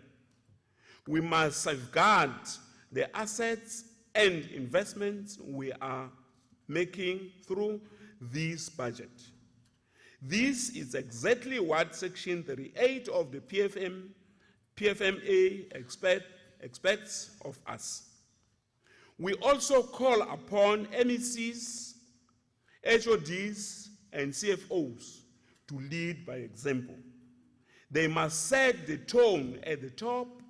We must safeguard the assets and investments we are making through this budget. This is exactly what Section 38 of the PFMA expects of us. We also call upon MECs, HODs, and CFOs to lead by example. They must set the tone at the top,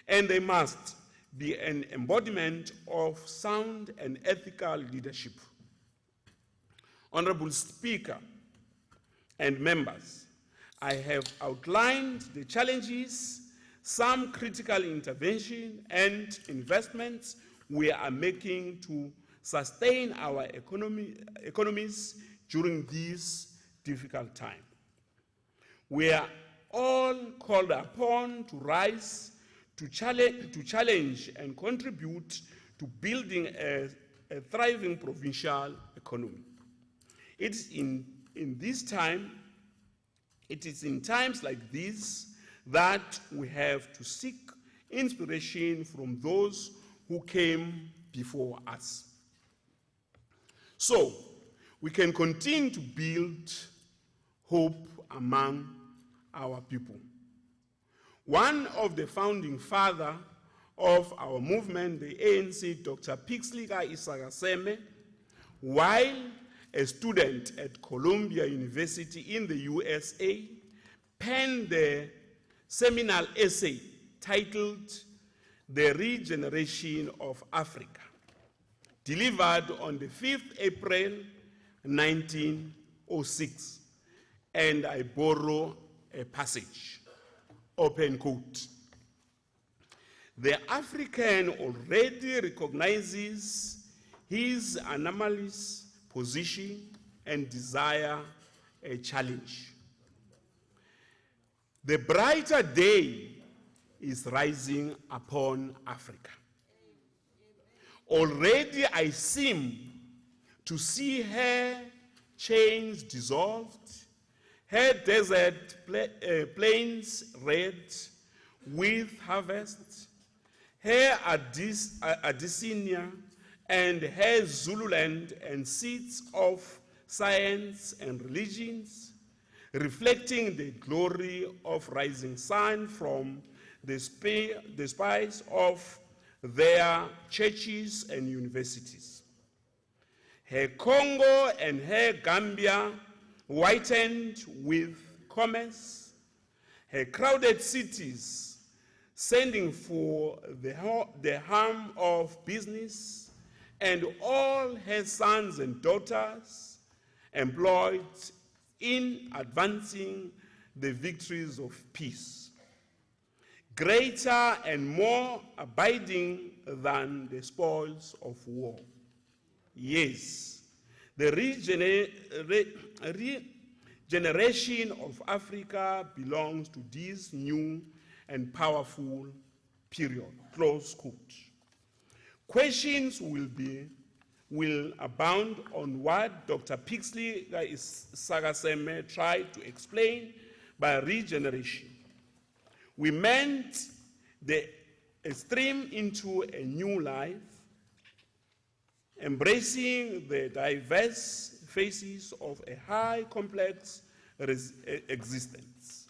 and they must be an embodiment of sound and ethical leadership. Honorable Speaker and members, I have outlined the challenges, some critical intervention and investments we are making to sustain our economies during this difficult time. We are all called upon to rise to challenge and contribute to building a thriving provincial economy. It is in times like these that we have to seek inspiration from those who came before us, so we can continue to build hope among our people. One of the founding fathers of our movement, the ANC, Dr. Pixley Isakaseme, while a student at Columbia University in the USA, penned the seminal essay titled The Regeneration of Africa, delivered on the 5th April 1906, and I borrow a passage, open quote. The African already recognizes his anomalous position and desire a challenge. The brighter day is rising upon Africa. Already I seem to see her chains dissolved, her desert plains red with harvest, her Abyssinia and her Zululand and seats of science and religions, reflecting the glory of rising sun from the spires of their churches and universities. her Congo and her Gambia whitened with commerce, her crowded cities sending for the harm of business, and all her sons and daughters employed in advancing the victories of peace, greater and more abiding than the spoils of war. Yes, the regeneration of Africa belongs to this new and powerful period, close quote. Questions will abound on what Dr. Pixley Sagaseme tried to explain by regeneration. We meant the stream into a new life, embracing the diverse faces of a high complex existence.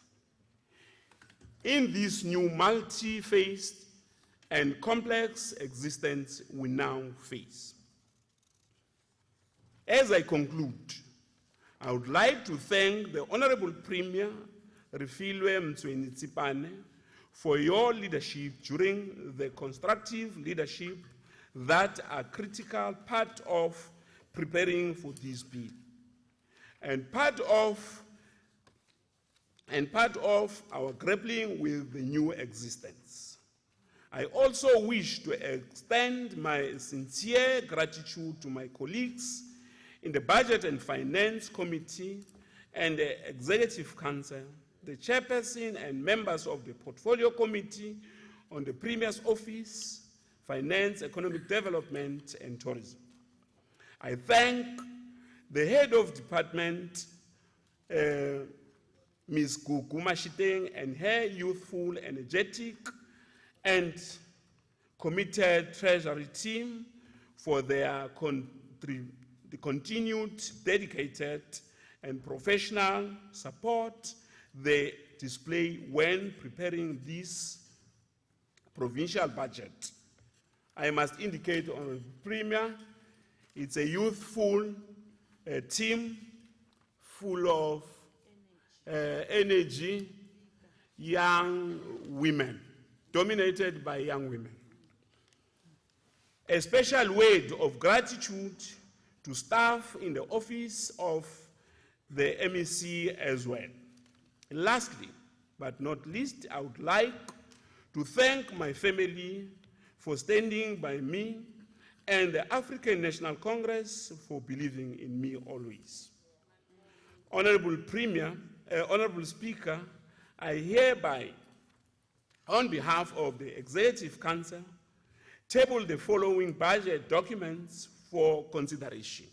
In this new multi-faced and complex existence we now face. As I conclude, I would like to thank the Honorable Premier Refilwe Mtsweni-Tsipane for your leadership during the constructive leadership that are critical part of preparing for this bill, and part of our grappling with the new existence. I also wish to extend my sincere gratitude to my colleagues in the Budget and Finance Committee and the Executive Council, the chairperson and members of the Portfolio Committee on the Premier's Office, Finance, Economic Development and Tourism. I thank the head of department, Ms. Gugu Mashiteng, and her youthful, energetic, and committed treasury team for their continued dedicated and professional support they display when preparing this provincial budget. I must indicate, Honorable Premier, it's a youthful team full of energy, young women, dominated by young women. A special word of gratitude to staff in the office of the MEC as well. Lastly, but not least, I would like to thank my family for standing by me and the African National Congress for believing in me always. Honorable Premier, Honorable Speaker, I hereby, on behalf of the Executive Council, table the following budget documents for consideration.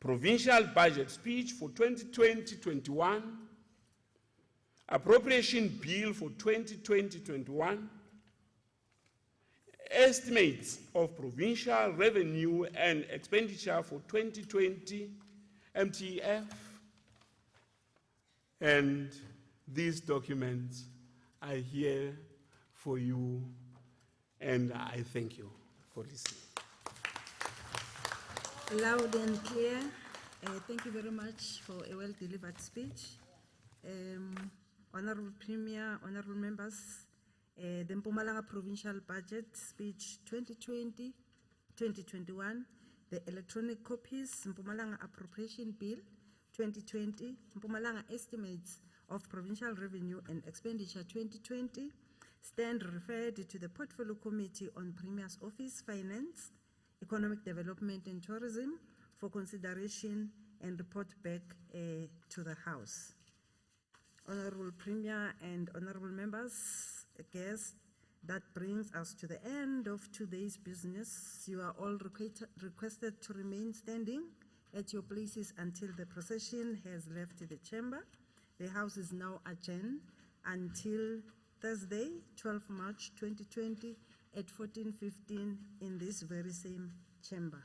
Provincial Budget Speech for 2020-21, Appropriation Bill for 2020-21, Estimates of Provincial Revenue and Expenditure for 2020, MTF, and these documents are here for you, and I thank you for listening. Loud and clear. Thank you very much for a well-delivered speech. Honorable Premier, honorable members, the Mpumalanga Provincial Budget Speech 2020-2021, the electronic copies, Mpumalanga Appropriation Bill 2020, Mpumalanga Estimates of Provincial Revenue and Expenditure 2020, stand referred to the Portfolio Committee on Premier's Office, Finance, Economic Development and Tourism for consideration and report back to the House. Honorable Premier and honorable members, guests, that brings us to the end of today's business. You are all requested to remain standing at your places until the procession has left the chamber. The House is now adjourned until Thursday, 12 March 2020 at 14:15 in this very same chamber.